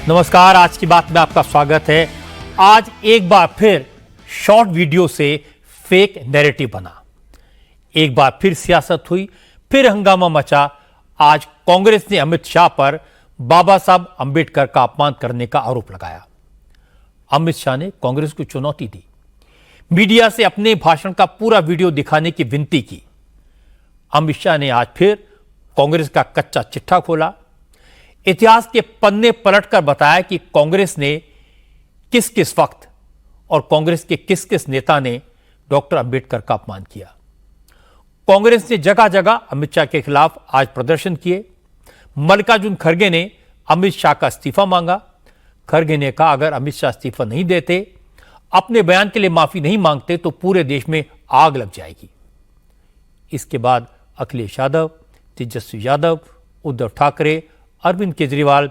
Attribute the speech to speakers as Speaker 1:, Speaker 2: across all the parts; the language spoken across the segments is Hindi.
Speaker 1: नमस्कार, आज की बात में आपका स्वागत है। आज एक बार फिर शॉर्ट वीडियो से फेक नैरेटिव बना, एक बार फिर सियासत हुई, फिर हंगामा मचा। आज कांग्रेस ने अमित शाह पर बाबा साहब अंबेडकर का अपमान करने का आरोप लगाया। अमित शाह ने कांग्रेस को चुनौती दी, मीडिया से अपने भाषण का पूरा वीडियो दिखाने की विनती की। अमित शाह ने आज फिर कांग्रेस का कच्चा चिट्ठा खोला, इतिहास के पन्ने पलटकर बताया कि कांग्रेस ने किस किस वक्त और कांग्रेस के किस किस नेता ने डॉक्टर अंबेडकर का अपमान किया। कांग्रेस ने जगह जगह अमित शाह के खिलाफ आज प्रदर्शन किए। मल्लिकार्जुन खड़गे ने अमित शाह का इस्तीफा मांगा। खड़गे ने कहा, अगर अमित शाह इस्तीफा नहीं देते, अपने बयान के लिए माफी नहीं मांगते तो पूरे देश में आग लग जाएगी। इसके बाद अखिलेश यादव, तेजस्वी यादव, उद्धव ठाकरे, अरविंद केजरीवाल,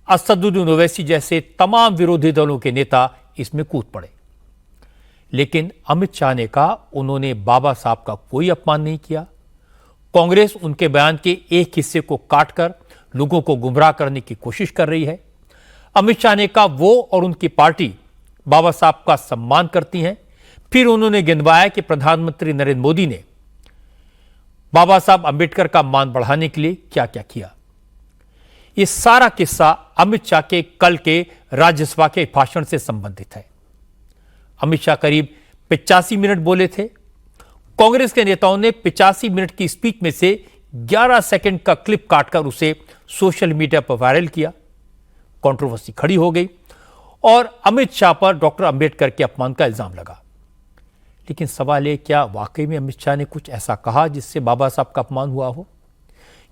Speaker 1: असदुद्दीन ओवैसी जैसे तमाम विरोधी दलों के नेता इसमें कूद पड़े। लेकिन अमित शाह ने कहा, उन्होंने बाबा साहब का कोई अपमान नहीं किया। कांग्रेस उनके बयान के एक हिस्से को काटकर लोगों को गुमराह करने की कोशिश कर रही है। अमित शाह ने कहा, वो और उनकी पार्टी बाबा साहब का सम्मान करती हैं। फिर उन्होंने गिनवाया कि प्रधानमंत्री नरेंद्र मोदी ने बाबा साहब अंबेडकर का मान बढ़ाने के लिए क्या क्या किया। यह सारा किस्सा अमित शाह के कल के राज्यसभा के भाषण से संबंधित है। अमित शाह करीब 85 मिनट बोले थे। कांग्रेस के नेताओं ने 85 मिनट की स्पीच में से 11 सेकंड का क्लिप काटकर उसे सोशल मीडिया पर वायरल किया। कंट्रोवर्सी खड़ी हो गई और अमित शाह पर डॉक्टर अंबेडकर के अपमान का इल्जाम लगा। लेकिन सवाल है, क्या वाकई में अमित शाह ने कुछ ऐसा कहा जिससे बाबा साहब का अपमान हुआ हो?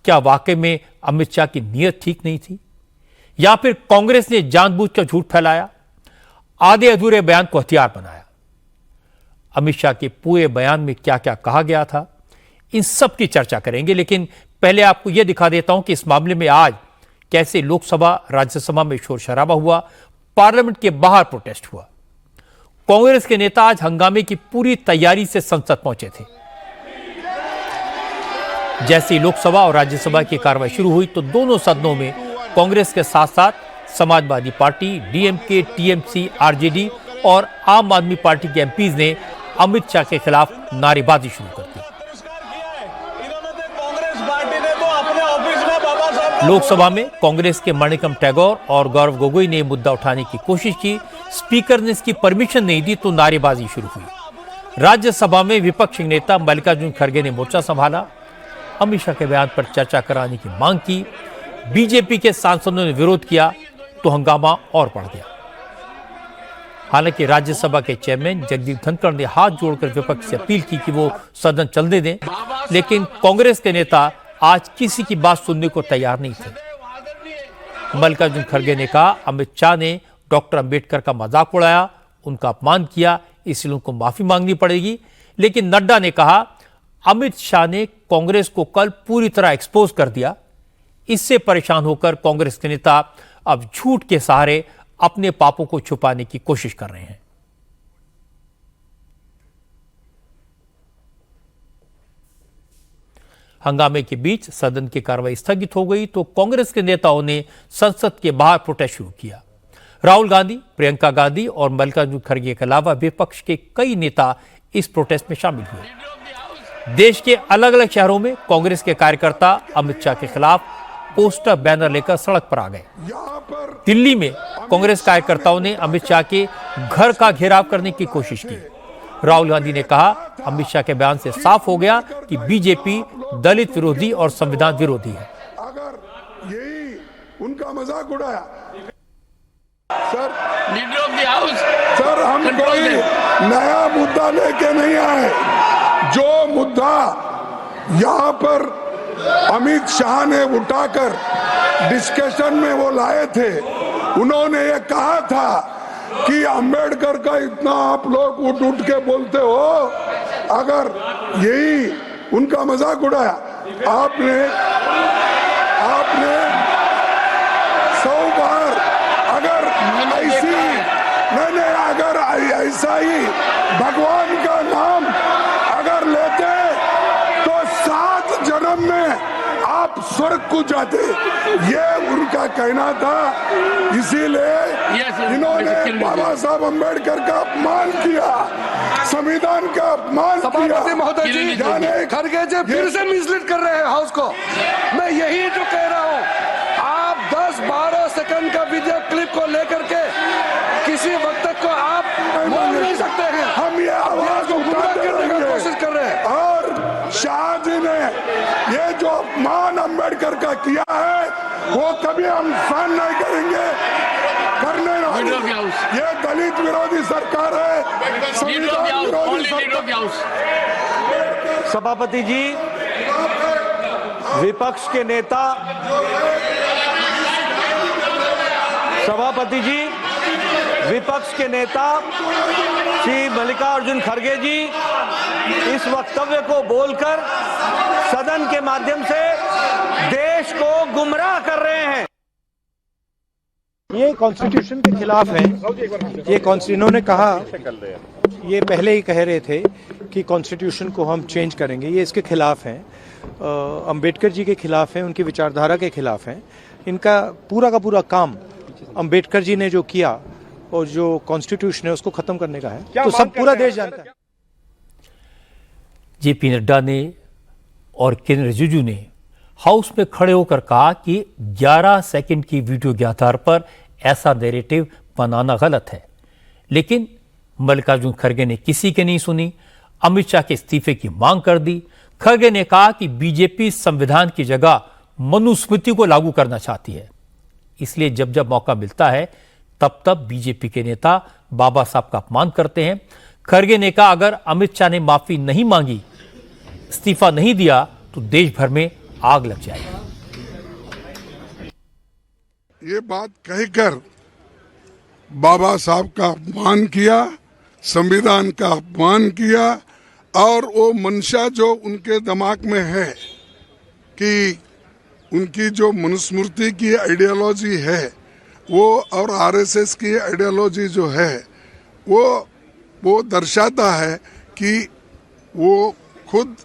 Speaker 1: क्या वाकई में अमित शाह की नीयत ठीक नहीं थी, या फिर कांग्रेस ने जानबूझकर झूठ फैलाया, आधे अधूरे बयान को हथियार बनाया? अमित शाह के पूरे बयान में क्या क्या कहा गया था, इन सब की चर्चा करेंगे। लेकिन पहले आपको यह दिखा देता हूं कि इस मामले में आज कैसे लोकसभा राज्यसभा में शोर शराबा हुआ, पार्लियामेंट के बाहर प्रोटेस्ट हुआ। कांग्रेस के नेता आज हंगामे की पूरी तैयारी से संसद पहुंचे थे। जैसे ही लोकसभा और राज्यसभा की कार्रवाई शुरू हुई तो दोनों सदनों में कांग्रेस के साथ साथ Samajwadi party, DMK, TMC, RJD और आम आदमी पार्टी के एमपीज ने अमित शाह के खिलाफ नारेबाजी शुरू कर दी। लोकसभा में कांग्रेस के मणिकम टैगोर और गौरव गोगोई ने मुद्दा उठाने की कोशिश की। स्पीकर ने इसकी परमिशन नहीं दी तो नारेबाजी शुरू हुई। राज्यसभा में विपक्षी नेता मल्लिकार्जुन खड़गे ने मोर्चा संभाला, अमित शाह के बयान पर चर्चा कराने की मांग की। बीजेपी के सांसदों ने विरोध किया तो हंगामा और बढ़ गया। हालांकि राज्यसभा के चेयरमैन जगदीप धनखड़ ने हाथ जोड़कर विपक्ष से अपील की कि वो सदन चलने दें, लेकिन कांग्रेस के नेता आज किसी की बात सुनने को तैयार नहीं थे। मल्लिकार्जुन खड़गे ने कहा, अमित शाह ने डॉक्टर अंबेडकर का मजाक उड़ाया, उनका अपमान किया, इसलिए उनको माफी मांगनी पड़ेगी। लेकिन नड्डा ने कहा, अमित शाह ने कांग्रेस को कल पूरी तरह एक्सपोज कर दिया। इससे परेशान होकर कांग्रेस के नेता अब झूठ के सहारे अपने पापों को छुपाने की कोशिश कर रहे हैं। हंगामे के बीच सदन की कार्रवाई स्थगित हो गई तो कांग्रेस के नेताओं ने संसद के बाहर प्रोटेस्ट शुरू किया। राहुल गांधी, प्रियंका गांधी और मल्लिकार्जुन खड़गे के अलावा विपक्ष के कई नेता इस प्रोटेस्ट में शामिल हुए। देश के अलग अलग शहरों में कांग्रेस के कार्यकर्ता अमित शाह के खिलाफ पोस्टर, बैनर लेकर सड़क पर आ गए। दिल्ली में कांग्रेस कार्यकर्ताओं ने अमित शाह के घर का घेराव करने की कोशिश की। राहुल गांधी ने कहा, अमित शाह के बयान से साफ हो गया कि बीजेपी दलित विरोधी और संविधान विरोधी है।
Speaker 2: अगर यही उनका मजाक उड़ाया सर, हम कोई नया मुद्दा लेके नहीं आए। जो मुद्दा यहां पर अमित शाह ने उठाकर डिस्कशन में वो लाए थे, उन्होंने ये कहा था कि अंबेडकर का इतना आप लोग उठ उठ के बोलते हो। अगर यही उनका मजाक उड़ाया, आपने 100 बार अगर ऐसी अगर ऐसा ही भगवान का नाम अगर लेते तो 7 जन्म में आप आप स्वर्ग को जाते, ये उनका कहना था। इसीलिए इन्होंने बाबा साहब अम्बेडकर का अपमान किया, संविधान का अपमान किया।
Speaker 3: सभापति महोदय जी, खड़गे जी फिर से मिसलीड कर रहे हैं हाउस को। मैं यही जो कह रहा हूँ, आप 10-12 सेकंड का वीडियो क्लिप को लेकर के किसी वक्त को आप बोल नहीं सकते हैं।
Speaker 2: हम ये आवाज
Speaker 3: को गुमराह
Speaker 2: उठाते
Speaker 3: करने की
Speaker 2: रहेंगे।
Speaker 3: कोशिश कर रहे हैं।
Speaker 2: और शाह जी ने ये जो अपमान अम्बेडकर का किया है, वो कभी हम सहन नहीं करेंगे, करने नहीं। ये दलित विरोधी सरकार है, संविधान विरोधी सरकार।
Speaker 4: सभापति जी, विपक्ष के नेता श्री मल्लिकार्जुन खड़गे जी इस वक्तव्य को बोलकर सदन के माध्यम से देश को गुमराह कर रहे हैं।
Speaker 5: ये कॉन्स्टिट्यूशन के खिलाफ है। ये इन्होंने कहा, ये पहले ही कह रहे थे कि कॉन्स्टिट्यूशन को हम चेंज करेंगे। ये इसके खिलाफ हैं, अंबेडकर जी के खिलाफ हैं, उनकी विचारधारा के खिलाफ हैं। इनका पूरा का पूरा काम अंबेडकर जी ने जो किया और जो कॉन्स्टिट्यूशन है उसको खत्म करने का है, तो सब पूरा देश जानता है।
Speaker 1: जेपी नड्डा ने और किरेन रिजिजू ने हाउस में खड़े होकर कहा कि 11 सेकंड की वीडियो के आधार पर ऐसा नैरेटिव बनाना गलत है, लेकिन मल्लिकार्जुन खड़गे ने किसी की नहीं सुनी, अमित शाह के इस्तीफे की मांग कर दी। खड़गे ने कहा कि बीजेपी संविधान की जगह मनुस्मृति को लागू करना चाहती है, इसलिए जब जब मौका मिलता है तब तब बीजेपी के नेता बाबा साहब का अपमान करते हैं। खड़गे ने कहा, अगर अमित शाह ने माफी नहीं मांगी, इस्तीफा नहीं दिया, तो देश भर में आग लग जाएगी।
Speaker 2: ये बात कहकर बाबा साहब का अपमान किया, संविधान का अपमान किया, और वो मंशा जो उनके दिमाग में है कि उनकी जो मनुस्मृति की आइडियोलॉजी है वो, और आरएसएस की आइडियोलॉजी जो है वो दर्शाता है कि वो खुद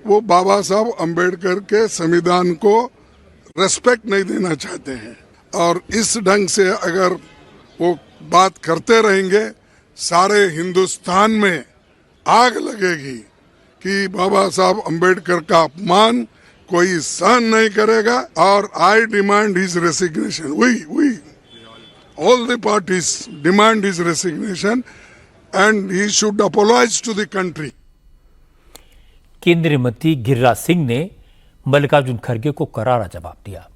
Speaker 2: वो बाबा साहब अम्बेडकर के संविधान को रेस्पेक्ट नहीं देना चाहते हैं। और इस ढंग से अगर वो बात करते रहेंगे, सारे हिंदुस्तान में आग लगेगी कि बाबा साहब अम्बेडकर का अपमान कोई सहन नहीं करेगा। और I demand his resignation, we all the parties demand his resignation and he should apologise to the country.
Speaker 1: केंद्रीय मंत्री गिरिराज सिंह ने मल्लिकार्जुन खड़गे को करारा जवाब दिया।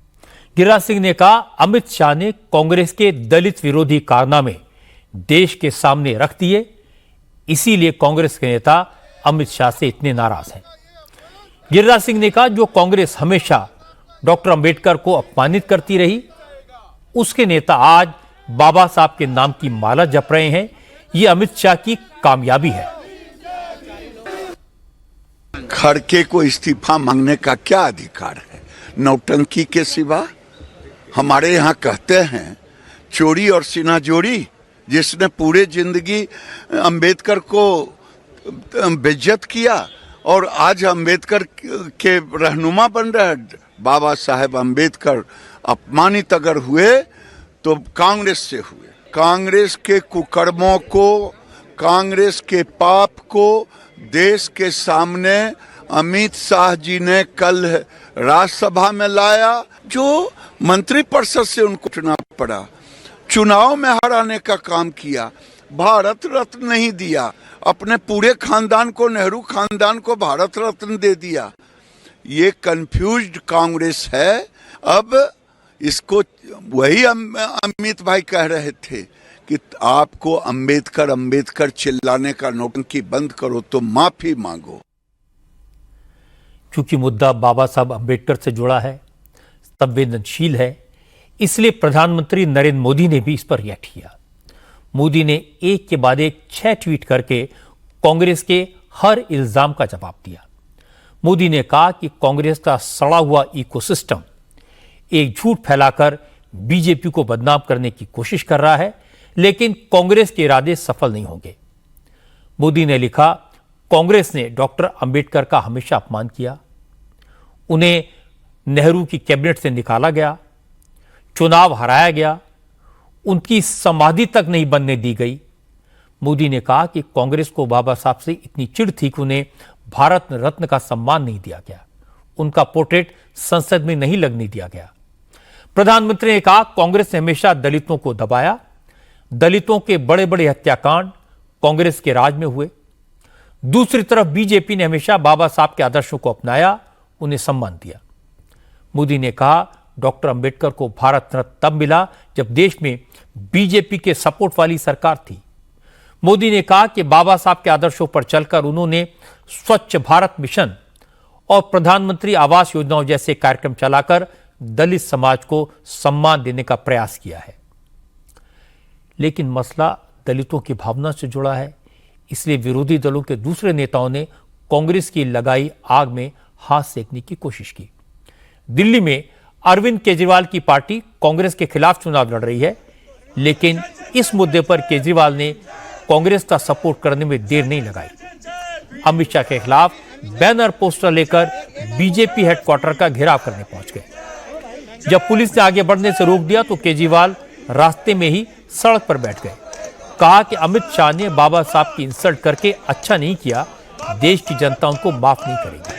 Speaker 1: गिरिराज सिंह ने कहा, अमित शाह ने कांग्रेस के दलित विरोधी कारनामे देश के सामने रख दिए, इसीलिए कांग्रेस के नेता अमित शाह से इतने नाराज हैं। गिरिराज सिंह ने कहा, जो कांग्रेस हमेशा डॉक्टर अंबेडकर को अपमानित करती रही, उसके नेता आज बाबा साहब के नाम की माला जप रहे हैं। ये अमित शाह की कामयाबी है।
Speaker 6: खड़गे को इस्तीफा मांगने का क्या अधिकार है नौटंकी के सिवा? हमारे यहाँ कहते हैं, चोरी और सीना जोड़ी, जिसने पूरे जिंदगी अंबेडकर को बेइज्जत किया और आज अंबेडकर के रहनुमा बन रहे। बाबा साहेब अंबेडकर अपमानित अगर हुए तो कांग्रेस से हुए। कांग्रेस के कुकर्मों को, कांग्रेस के पाप को देश के सामने अमित शाह जी ने कल राज्यसभा में लाया। जो मंत्रिपरिषद से उनको चुनाव पड़ा, चुनाव में हराने का काम किया, भारत रत्न नहीं दिया, अपने पूरे खानदान को, नेहरू खानदान को भारत रत्न दे दिया। ये कंफ्यूज्ड कांग्रेस है। अब इसको वही अमित भाई कह रहे थे कि आपको अंबेडकर अंबेडकर चिल्लाने का नौटंकी बंद करो तो माफी मांगो।
Speaker 1: क्योंकि मुद्दा बाबा साहब अंबेडकर से जुड़ा है, संवेदनशील है, इसलिए प्रधानमंत्री नरेंद्र मोदी ने भी इस पर रिएक्ट किया। मोदी ने एक के बाद एक 6 ट्वीट करके कांग्रेस के हर इल्जाम का जवाब दिया। मोदी ने कहा कि कांग्रेस का सड़ा हुआ इकोसिस्टम एक झूठ फैलाकर बीजेपी को बदनाम करने की कोशिश कर रहा है, लेकिन कांग्रेस के इरादे सफल नहीं होंगे। मोदी ने लिखा, कांग्रेस ने डॉक्टर अंबेडकर का हमेशा अपमान किया, उन्हें नेहरू की कैबिनेट से निकाला गया, चुनाव हराया गया, उनकी समाधि तक नहीं बनने दी गई। मोदी ने कहा कि कांग्रेस को बाबा साहब से इतनी चिढ़ थी कि उन्हें भारत रत्न का सम्मान नहीं दिया गया, उनका पोर्ट्रेट संसद में नहीं लगने दिया गया। प्रधानमंत्री ने कहा कांग्रेस ने हमेशा दलितों को दबाया, दलितों के बड़े बड़े हत्याकांड कांग्रेस के राज में हुए। दूसरी तरफ बीजेपी ने हमेशा बाबा साहब के आदर्शों को अपनाया, उन्हें सम्मान दिया। मोदी ने कहा डॉक्टर अंबेडकर को भारत रत्न तब मिला जब देश में बीजेपी के सपोर्ट वाली सरकार थी। मोदी ने कहा कि बाबा साहब के आदर्शों पर चलकर उन्होंने स्वच्छ भारत मिशन और प्रधानमंत्री आवास योजनाओं जैसे कार्यक्रम चलाकर दलित समाज को सम्मान देने का प्रयास किया है। लेकिन मसला दलितों की भावना से जुड़ा है, इसलिए विरोधी दलों के दूसरे नेताओं ने कांग्रेस की लगाई आग में हाथ सेकने की कोशिश की। दिल्ली में अरविंद केजरीवाल की पार्टी कांग्रेस के खिलाफ चुनाव लड़ रही है, लेकिन इस मुद्दे पर केजरीवाल ने कांग्रेस का सपोर्ट करने में देर नहीं लगाई। अमित शाह के खिलाफ बैनर पोस्टर लेकर बीजेपी हेडक्वार्टर का घेराव करने पहुंच गए। जब पुलिस ने आगे बढ़ने से रोक दिया तो केजरीवाल रास्ते में ही सड़क पर बैठ गए। कहा कि अमित शाह ने बाबा साहब की इंसल्ट करके अच्छा नहीं किया, देश की जनता उनको माफ नहीं करेगी।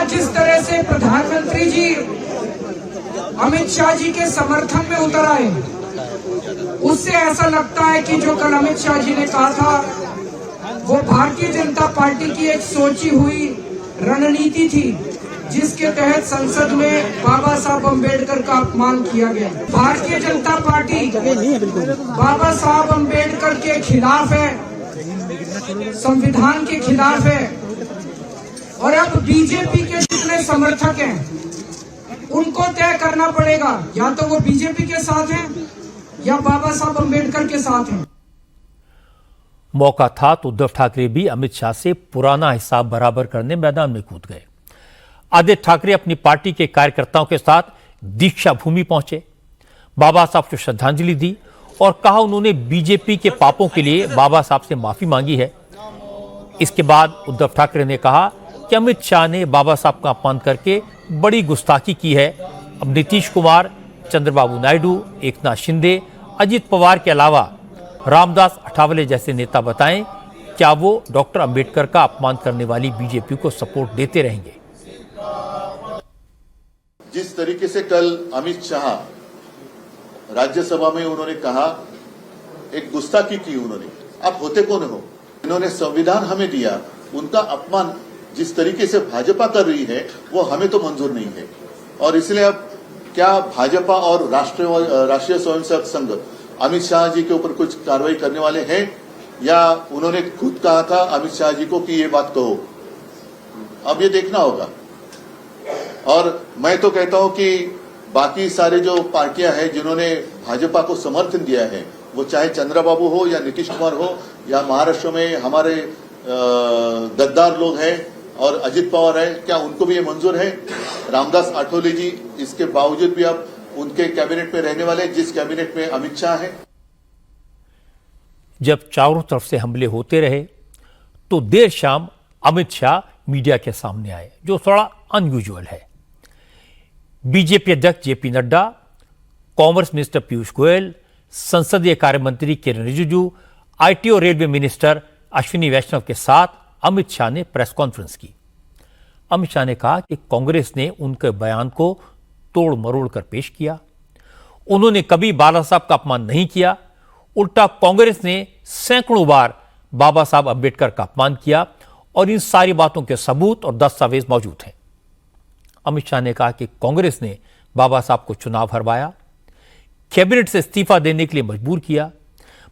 Speaker 7: जिस तरह से प्रधानमंत्री जी अमित शाह जी के समर्थन में उतर आए, उससे ऐसा लगता है कि जो कल अमित शाह जी ने कहा था वो भारतीय जनता पार्टी की एक सोची हुई रणनीति थी, जिसके तहत संसद में बाबा साहब अम्बेडकर का अपमान किया गया। भारतीय जनता पार्टी बाबा साहब अम्बेडकर के खिलाफ है, संविधान के खिलाफ है, और अब बीजेपी के जितने समर्थक हैं उनको तय करना पड़ेगा, या तो वो बीजेपी के साथ हैं या बाबा साहब अम्बेडकर के साथ हैं।
Speaker 1: मौका था तो उद्धव ठाकरे भी अमित शाह से पुराना हिसाब बराबर करने मैदान में कूद गए। आदित्य ठाकरे अपनी पार्टी के कार्यकर्ताओं के साथ दीक्षा भूमि पहुंचे, बाबा साहब को श्रद्धांजलि दी और कहा उन्होंने बीजेपी के पापों के लिए बाबा साहब से माफी मांगी है। इसके बाद उद्धव ठाकरे ने कहा कि अमित शाह ने बाबा साहब का अपमान करके बड़ी गुस्ताखी की है। अब नीतीश कुमार, चंद्रबाबू नायडू, एकनाथ शिंदे, अजित पवार के अलावा रामदास अठावले जैसे नेता बताएं क्या वो डॉक्टर अंबेडकर का अपमान करने वाली बीजेपी को सपोर्ट देते रहेंगे।
Speaker 8: जिस तरीके से कल अमित शाह राज्यसभा में उन्होंने कहा, एक गुस्ताखी की उन्होंने। आप होते कौन हो? इन्होंने संविधान हमें दिया, उनका अपमान जिस तरीके से भाजपा कर रही है वो हमें तो मंजूर नहीं है। और इसलिए अब क्या भाजपा और राष्ट्रीय स्वयंसेवक संघ अमित शाह जी के ऊपर कुछ कार्रवाई करने वाले हैं, या उन्होंने खुद कहा था अमित शाह जी को कि ये बात कहो? अब ये देखना होगा। और मैं तो कहता हूं कि बाकी सारे जो पार्टियां हैं जिन्होंने भाजपा को समर्थन दिया है, वो चाहे चंद्रबाबू हो या नीतीश कुमार हो या महाराष्ट्र में हमारे गद्दार लोग हैं और अजित पवार है, क्या उनको भी ये मंजूर है? रामदास आठवले जी इसके बावजूद भी अब उनके कैबिनेट में रहने वाले, जिस कैबिनेट में अमित शाह है।
Speaker 1: जब चारों तरफ से हमले होते रहे तो देर शाम अमित शाह मीडिया के सामने आए, जो थोड़ा अनयूजुअल है। बीजेपी अध्यक्ष JP Nadda, commerce minister Piyush Goyal, संसदीय कार्य मंत्री किरेन रिजिजू, आईटी और रेलवे मिनिस्टर अश्विनी वैष्णव के साथ अमित शाह ने प्रेस कॉन्फ्रेंस की। अमित शाह ने कहा कि कांग्रेस ने उनके बयान को तोड़ मरोड़ कर पेश किया। उन्होंने कभी बाबा साहब का अपमान नहीं किया, उल्टा कांग्रेस ने सैकड़ों बार बाबा साहब अम्बेडकर का अपमान किया और इन सारी बातों के सबूत और दस्तावेज मौजूद हैं। अमित शाह ने कहा कि कांग्रेस ने बाबा साहब को चुनाव हरवाया, कैबिनेट से इस्तीफा देने के लिए मजबूर किया,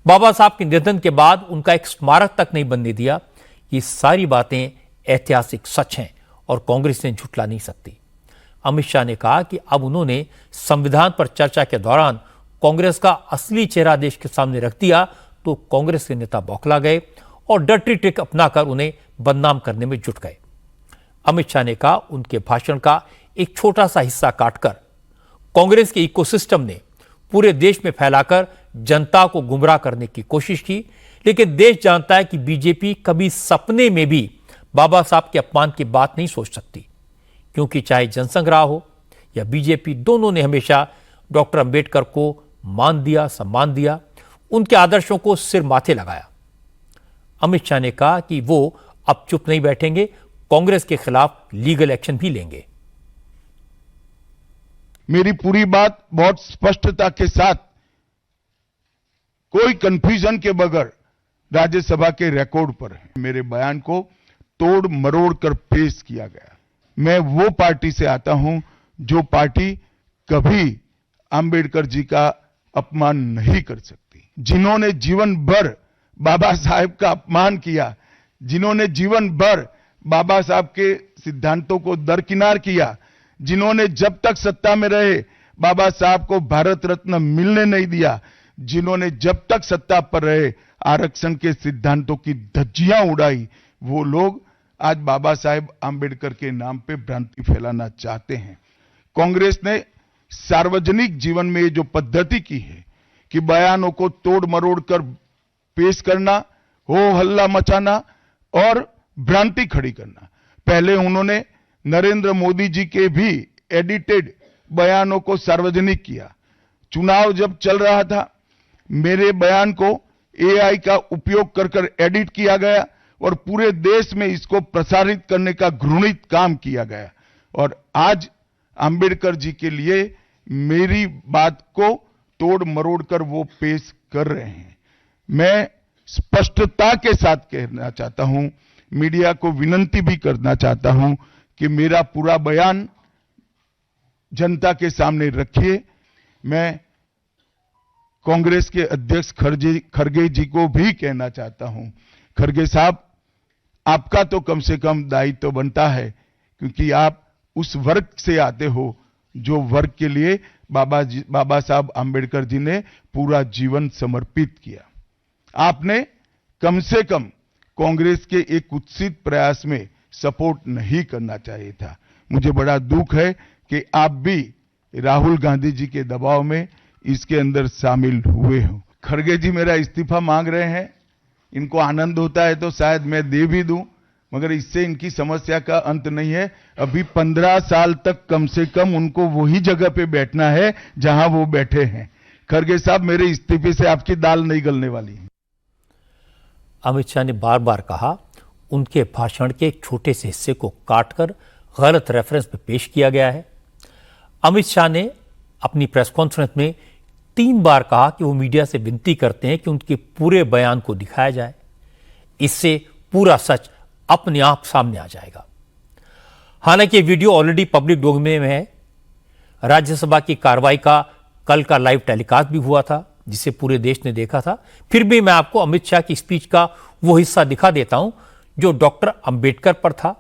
Speaker 1: बाबा साहब के निधन के बाद उनका एक स्मारक तक नहीं बनने दिया। ये सारी बातें ऐतिहासिक सच हैं और कांग्रेस ने झुठला नहीं सकती। अमित शाह ने कहा कि अब उन्होंने संविधान पर चर्चा के दौरान कांग्रेस का असली चेहरा देश के सामने रख दिया तो कांग्रेस के नेता बौखला गए और डर्टी ट्रिक अपनाकर उन्हें बदनाम करने में जुट गए। अमित शाह ने कहा उनके भाषण का एक छोटा सा हिस्सा काटकर कांग्रेस के इकोसिस्टम ने पूरे देश में फैलाकर जनता को गुमराह करने की कोशिश की, लेकिन देश जानता है कि बीजेपी कभी सपने में भी बाबा साहब के अपमान की बात नहीं सोच सकती, क्योंकि चाहे जनसंग्रह हो या बीजेपी, दोनों ने हमेशा डॉक्टर अंबेडकर को मान दिया, सम्मान दिया, उनके आदर्शों को सिर माथे लगाया। अमित शाह ने कहा कि वो अब चुप नहीं बैठेंगे, कांग्रेस के खिलाफ लीगल एक्शन भी लेंगे।
Speaker 9: मेरी पूरी बात बहुत स्पष्टता के साथ, कोई कंफ्यूजन के बगैर राज्यसभा के रिकॉर्ड पर है। मेरे बयान को तोड़ मरोड़ कर पेश किया गया। मैं वो पार्टी से आता हूं जो पार्टी कभी अंबेडकर जी का अपमान नहीं कर सकती। जिन्होंने जीवन भर बाबा साहब का अपमान किया, जिन्होंने जीवन भर बाबा साहब के सिद्धांतों को दरकिनार किया, जिन्होंने जब तक सत्ता में रहे बाबा साहब को भारत रत्न मिलने नहीं दिया, जिन्होंने जब तक सत्ता पर रहे आरक्षण के सिद्धांतों की धज्जियां उड़ाई, वो लोग आज बाबा साहेब आंबेडकर के नाम पे भ्रांति फैलाना चाहते हैं। कांग्रेस ने सार्वजनिक जीवन में ये जो पद्धति की है कि बयानों को तोड़ मरोड़ कर पेश करना, हो हल्ला मचाना और भ्रांति खड़ी करना। पहले उन्होंने नरेंद्र मोदी जी के भी एडिटेड बयानों को सार्वजनिक किया। चुनाव जब चल रहा था, मेरे बयान को एआई का उपयोग कर एडिट किया गया और पूरे देश में इसको प्रसारित करने का घृणित काम किया गया। और आज अंबेडकर जी के लिए मेरी बात को तोड़ मरोड़ कर वो पेश कर रहे हैं। मैं स्पष्टता के साथ कहना चाहता हूं, मीडिया को विनती भी करना चाहता हूं कि मेरा पूरा बयान जनता के सामने रखिए। मैं कांग्रेस के अध्यक्ष खरगे जी को भी कहना चाहता हूं, खरगे साहब, आपका तो कम से कम दायित्व बनता है, क्योंकि आप उस वर्ग से आते हो जो वर्ग के लिए बाबा साहब आंबेडकर जी ने पूरा जीवन समर्पित किया। आपने कम से कम कांग्रेस के एक कुत्सित प्रयास में सपोर्ट नहीं करना चाहिए था। मुझे बड़ा दुख है कि आप भी राहुल गांधी जी के दबाव में इसके अंदर शामिल हुए हो। खरगे जी मेरा इस्तीफा मांग रहे हैं, इनको आनंद होता है तो शायद मैं दे भी दूं, मगर इससे इनकी समस्या का अंत नहीं है। अभी 15 साल तक कम से कम उनको वही जगह पे बैठना है जहां वो बैठे हैं। खरगे साहब, मेरे इस्तीफे से आपकी दाल नहीं गलने वाली।
Speaker 1: अमित शाह ने बार बार कहा, उनके भाषण के एक छोटे से हिस्से को काटकर गलत रेफरेंस में पेश किया गया है। अमित शाह ने अपनी प्रेस कॉन्फ्रेंस में 3 बार कहा कि वो मीडिया से विनती करते हैं कि उनके पूरे बयान को दिखाया जाए, इससे पूरा सच अपने आप सामने आ जाएगा। हालांकि ये वीडियो ऑलरेडी पब्लिक डोमेन में है। राज्यसभा की कार्रवाई का कल का लाइव टेलीकास्ट भी हुआ था, जिसे पूरे देश ने देखा था। फिर भी मैं आपको अमित शाह की स्पीच का वो हिस्सा दिखा देता हूं जो डॉक्टर अंबेडकर पर था।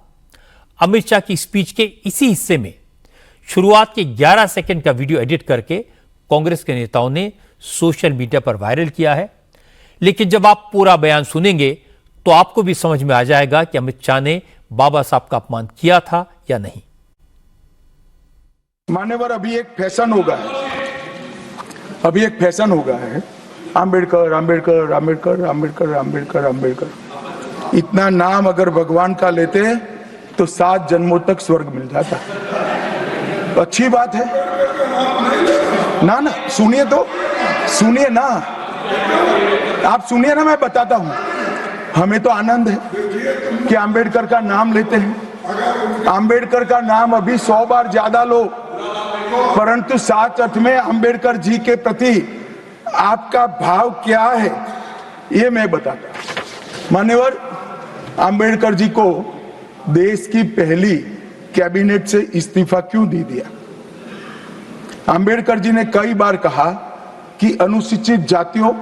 Speaker 1: अमित शाह की स्पीच के इसी हिस्से में शुरुआत के 11 सेकंड का वीडियो एडिट करके कांग्रेस के नेताओं ने सोशल मीडिया पर वायरल किया है। लेकिन जब आप पूरा बयान सुनेंगे तो आपको भी समझ में आ जाएगा कि अमित शाह ने बाबा साहब का अपमान किया था या नहीं।
Speaker 2: मान्यवर, अभी एक फैशन हो गया है, आंबेडकर आंबेडकर आंबेडकर आंबेडकर आंबेडकर आंबेडकर। इतना नाम अगर भगवान का लेते तो 7 जन्मों तक स्वर्ग मिल जाता। अच्छी बात है ना? सुनिए तो, सुनिए ना, आप सुनिए ना, मैं बताता हूं। हमें तो आनंद है कि आंबेडकर का नाम लेते हैं। आंबेडकर का नाम अभी 100 बार ज्यादा लो, परंतु साथ अर्थ में आंबेडकर जी के प्रति आपका भाव क्या है ये मैं बताता हूं। मान्यवर, आंबेडकर जी को देश की पहली कैबिनेट से इस्तीफा क्यों दे दिया? आंबेडकर जी ने कई बार कहा कि अनुसूचित जातियों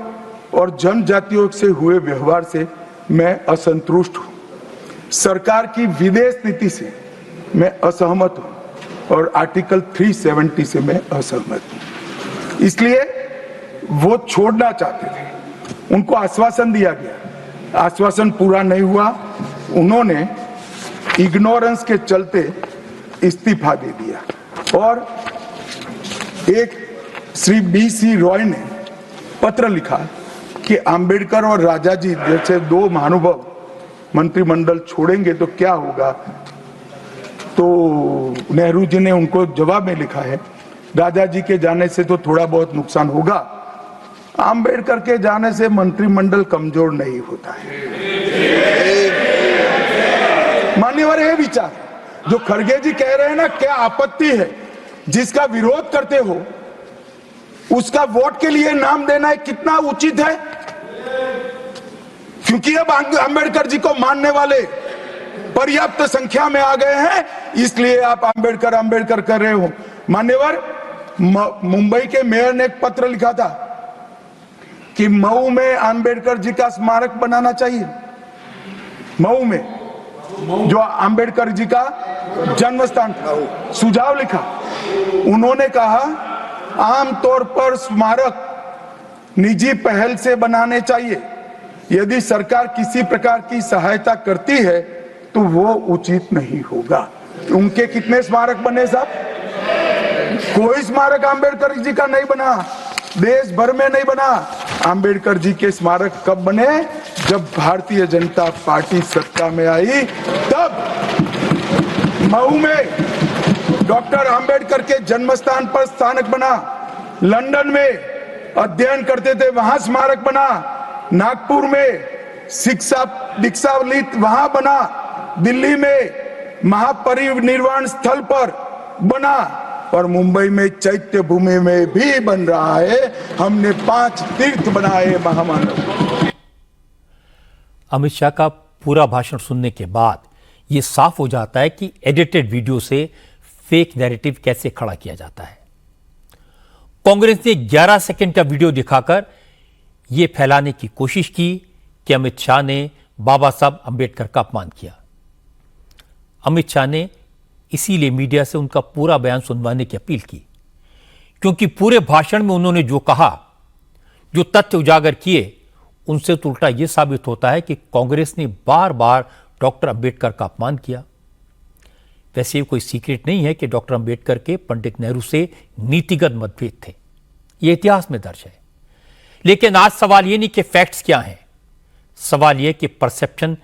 Speaker 2: और जनजातियों से हुए व्यवहार से मैं असंतुष्ट हूं, सरकार की विदेश नीति से मैं असहमत हूं और आर्टिकल 370 से मैं असहमत हूं। इसलिए वो छोड़ना चाहते थे। उनको आश्वासन दिया गया, आश्वासन पूरा नहीं हुआ। उन्होंने इग्नोरेंस के चलते इस्तीफा दे दिया। और एक श्री BC रॉय ने पत्र लिखा कि आंबेडकर और राजाजी जैसे 2 महानुभाव मंत्रिमंडल छोड़ेंगे तो क्या होगा, तो नेहरू जी ने उनको जवाब में लिखा है, राजा जी के जाने से तो थोड़ा बहुत नुकसान होगा, आम्बेडकर के जाने से मंत्रिमंडल कमजोर नहीं होता है। मान्यवर है विचार जो खड़गे जी कह रहे हैं ना, क्या आपत्ति है? जिसका विरोध करते हो उसका वोट के लिए नाम देना कितना उचित है? क्योंकि अब अंबेडकर जी को मानने वाले पर्याप्त संख्या में आ गए हैं, इसलिए आप अंबेडकर अंबेडकर कर रहे हो। मान्यवर, मुंबई के मेयर ने एक पत्र लिखा था कि मऊ में अंबेडकर जी का स्मारक बनाना चाहिए। मऊ में जो अंबेडकर जी का जन्म स्थान था, सुझाव लिखा। उन्होंने कहा आमतौर पर स्मारक निजी पहल से बनाने चाहिए, यदि सरकार किसी प्रकार की सहायता करती है तो वो उचित नहीं होगा। उनके कितने स्मारक बने साहब? कोई स्मारक अंबेडकर जी का नहीं बना, देश भर में नहीं बना। अंबेडकर जी के स्मारक कब बने? जब भारतीय जनता पार्टी सत्ता में आई, तब मऊ में डॉक्टर अंबेडकर के जन्म स्थान पर स्मारक बना, लंदन में अध्ययन करते थे वहां स्मारक बना, नागपुर में शिक्षा दीक्षावलित वहां बना, दिल्ली में महापरिनिर्वाण स्थल पर बना, और मुंबई में चैत्य भूमि में भी बन रहा है। हमने 5 तीर्थ बनाए महामानव।
Speaker 1: अमित शाह का पूरा भाषण सुनने के बाद यह साफ हो जाता है कि एडिटेड वीडियो से फेक नैरेटिव कैसे खड़ा किया जाता है। कांग्रेस ने 11 सेकंड का वीडियो दिखाकर यह फैलाने की कोशिश की कि अमित शाह ने बाबा साहब अंबेडकर का अपमान किया। अमित शाह ने इसीलिए मीडिया से उनका पूरा बयान सुनवाने की अपील की, क्योंकि पूरे भाषण में उन्होंने जो कहा, जो तथ्य उजागर किए, उनसे तो उल्टा यह साबित होता है कि कांग्रेस ने बार बार डॉक्टर अंबेडकर का अपमान किया। वैसे ये कोई सीक्रेट नहीं है कि डॉक्टर अंबेडकर के पंडित नेहरू से नीतिगत मतभेद थे, यह इतिहास में दर्ज है। लेकिन आज सवाल यह नहीं कि फैक्ट्स क्या हैं, सवाल यह कि परसेप्शन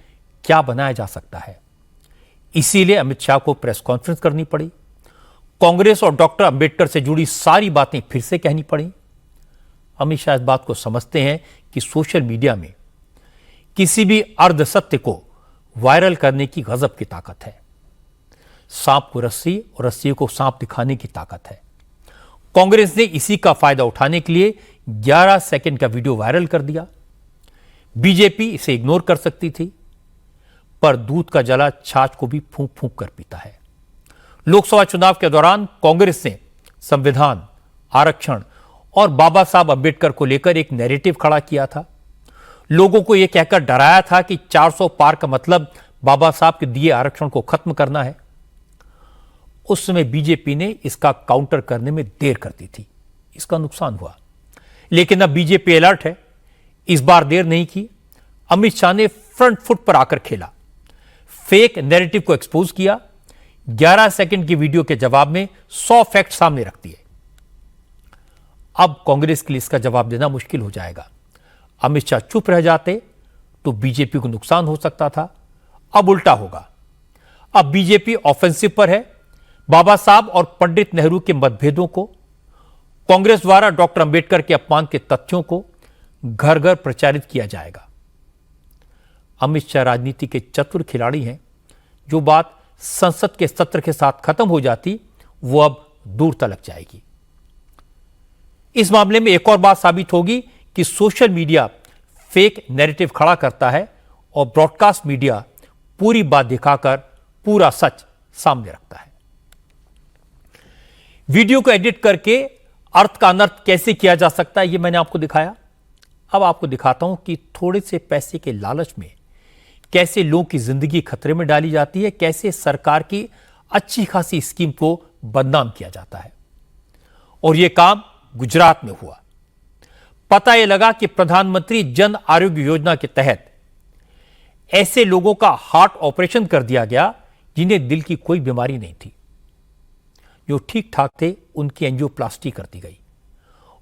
Speaker 1: क्या बनाया जा सकता है। इसीलिए अमित शाह को प्रेस कॉन्फ्रेंस करनी पड़ी, कांग्रेस और डॉक्टर अंबेडकर से जुड़ी सारी बातें फिर से कहनी पड़ी। अमित शाह इस बात को समझते हैं कि सोशल मीडिया में किसी भी अर्ध सत्य को वायरल करने की गजब की ताकत है। सांप को रस्सी और रस्सी को सांप दिखाने की ताकत है। कांग्रेस ने इसी का फायदा उठाने के लिए 11 सेकंड का वीडियो वायरल कर दिया। बीजेपी इसे इग्नोर कर सकती थी, पर दूध का जला छाछ को भी फूंक फूंक कर पीता है। लोकसभा चुनाव के दौरान कांग्रेस ने संविधान, आरक्षण और बाबा साहब अंबेडकर को लेकर एक नैरेटिव खड़ा किया था। लोगों को यह कहकर डराया था कि 400 पार का मतलब बाबा साहब के दिए आरक्षण को खत्म करना है। उस समय बीजेपी ने इसका काउंटर करने में देर कर दी थी, इसका नुकसान हुआ। लेकिन अब बीजेपी अलर्ट है, इस बार देर नहीं की। अमित शाह ने फ्रंट फुट पर आकर खेला, फेक नैरेटिव को एक्सपोज किया। 11 सेकंड की वीडियो के जवाब में 100 फैक्ट सामने रख दिए। अब कांग्रेस के लिए इसका जवाब देना मुश्किल हो जाएगा। अमित शाह चुप रह जाते तो बीजेपी को नुकसान हो सकता था, अब उल्टा होगा। अब बीजेपी ऑफेंसिव पर है। बाबा साहब और पंडित नेहरू के मतभेदों को, कांग्रेस द्वारा डॉक्टर अंबेडकर के अपमान के तथ्यों को घर घर प्रचारित किया जाएगा। अमित शाह राजनीति के चतुर खिलाड़ी हैं। जो बात संसद के सत्र के साथ खत्म हो जाती, वो अब दूर तलक जाएगी। इस मामले में एक और बात साबित होगी कि सोशल मीडिया फेक नैरेटिव खड़ा करता है और ब्रॉडकास्ट मीडिया पूरी बात दिखाकर पूरा सच सामने रखता है। वीडियो को एडिट करके अर्थ का अनर्थ कैसे किया जा सकता है, यह मैंने आपको दिखाया। अब आपको दिखाता हूं कि थोड़े से पैसे के लालच में कैसे लोगों की जिंदगी खतरे में डाली जाती है, कैसे सरकार की अच्छी खासी स्कीम को बदनाम किया जाता है। और यह काम गुजरात में हुआ। पता यह लगा कि प्रधानमंत्री जन आरोग्य योजना के तहत ऐसे लोगों का हार्ट ऑपरेशन कर दिया गया जिन्हें दिल की कोई बीमारी नहीं थी। जो ठीक ठाक थे उनकी एंजियोप्लास्टी कर दी गई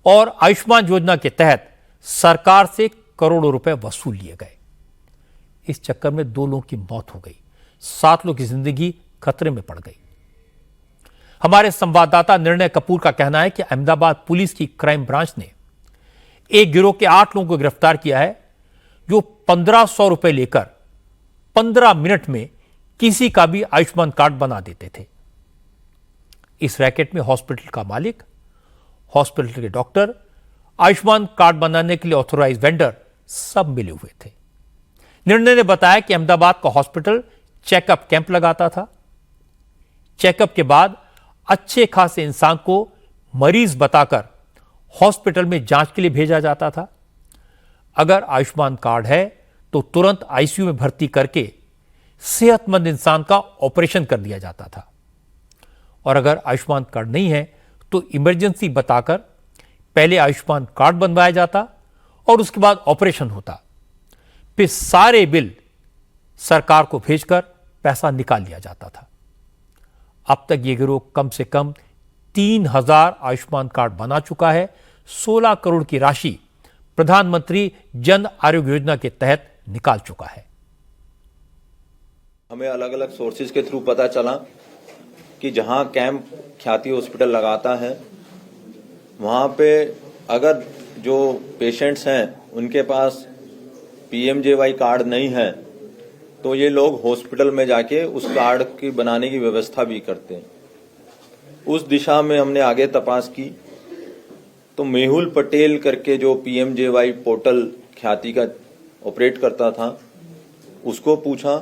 Speaker 1: और आयुष्मान योजना के तहत सरकार से करोड़ों रुपए वसूल लिए गए। इस चक्कर में 2 लोगों की मौत हो गई, 7 लोगों की जिंदगी खतरे में पड़ गई। हमारे संवाददाता निर्णय कपूर का कहना है कि अहमदाबाद पुलिस की क्राइम ब्रांच ने एक गिरोह के 8 लोगों को गिरफ्तार किया है, जो 1500 रुपए लेकर 15 मिनट में किसी का भी आयुष्मान कार्ड बना देते थे। इस रैकेट में हॉस्पिटल का मालिक, हॉस्पिटल के डॉक्टर, आयुष्मान कार्ड बनाने के लिए ऑथोराइज वेंडर सब मिले हुए थे। निर्णय ने बताया कि अहमदाबाद का हॉस्पिटल चेकअप कैंप लगाता था। चेकअप के बाद अच्छे खासे इंसान को मरीज बताकर हॉस्पिटल में जांच के लिए भेजा जाता था। अगर आयुष्मान कार्ड है तो तुरंत आईसीयू में भर्ती करके सेहतमंद इंसान का ऑपरेशन कर दिया जाता था, और अगर आयुष्मान कार्ड नहीं है तो इमरजेंसी बताकर पहले आयुष्मान कार्ड बनवाया जाता और उसके बाद ऑपरेशन होता। फिर सारे बिल सरकार को भेजकर पैसा निकाल लिया जाता था। अब तक ये गिरोह कम से कम 3000 आयुष्मान कार्ड बना चुका है। 16 करोड़ की राशि प्रधानमंत्री जन आरोग्य योजना के तहत निकाल चुका है।
Speaker 10: हमें अलग अलग सोर्सेज के थ्रू पता चला कि जहां कैंप ख्याति हॉस्पिटल लगाता है, वहां पे अगर जो पेशेंट्स हैं उनके पास पीएमजेवाई कार्ड नहीं है तो ये लोग हॉस्पिटल में जाके उस कार्ड की बनाने की व्यवस्था भी करते हैं। उस दिशा में हमने आगे तपास की तो मेहुल पटेल करके जो पीएमजेवाई पोर्टल ख्याति का ऑपरेट करता था, उसको पूछा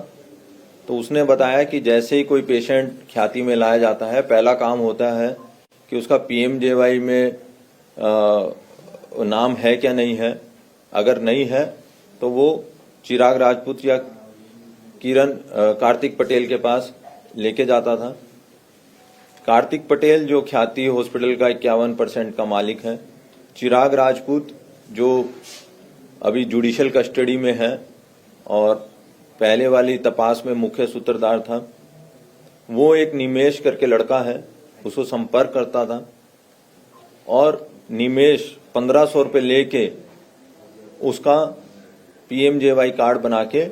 Speaker 10: तो उसने बताया कि जैसे ही कोई पेशेंट ख्याति में लाया जाता है, पहला काम होता है कि उसका पीएमजेवाई में नाम है क्या नहीं है। अगर नहीं है तो वो चिराग राजपूत या कार्तिक पटेल के पास लेके जाता था। कार्तिक पटेल जो ख्याति हॉस्पिटल का 51% का मालिक है, चिराग राजपूत जो अभी जुडिशियल कस्टडी में है और पहले वाली तपास में मुख्य सूत्रधार था, वो एक निमेश करके लड़का है, उसको संपर्क करता था और निमेश 1500 रुपये लेके उसका पीएमजेवाई कार्ड बना के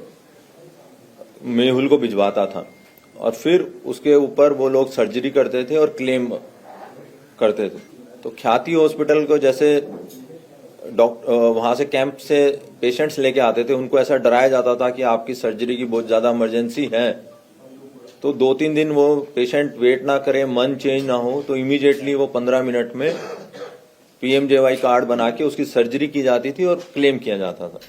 Speaker 10: मेहुल को भिजवाता था और फिर उसके ऊपर वो लोग सर्जरी करते थे और क्लेम करते थे। तो ख्याति हॉस्पिटल को जैसे वहां से कैंप से पेशेंट्स लेके आते थे, उनको ऐसा डराया जाता था कि आपकी सर्जरी की बहुत ज्यादा इमरजेंसी है, तो 2-3 दिन वो पेशेंट वेट ना करे, मन चेंज ना हो, तो इमीडिएटली वो 15 मिनट में पीएमजेवाई कार्ड बना के उसकी सर्जरी की जाती थी और क्लेम किया जाता था।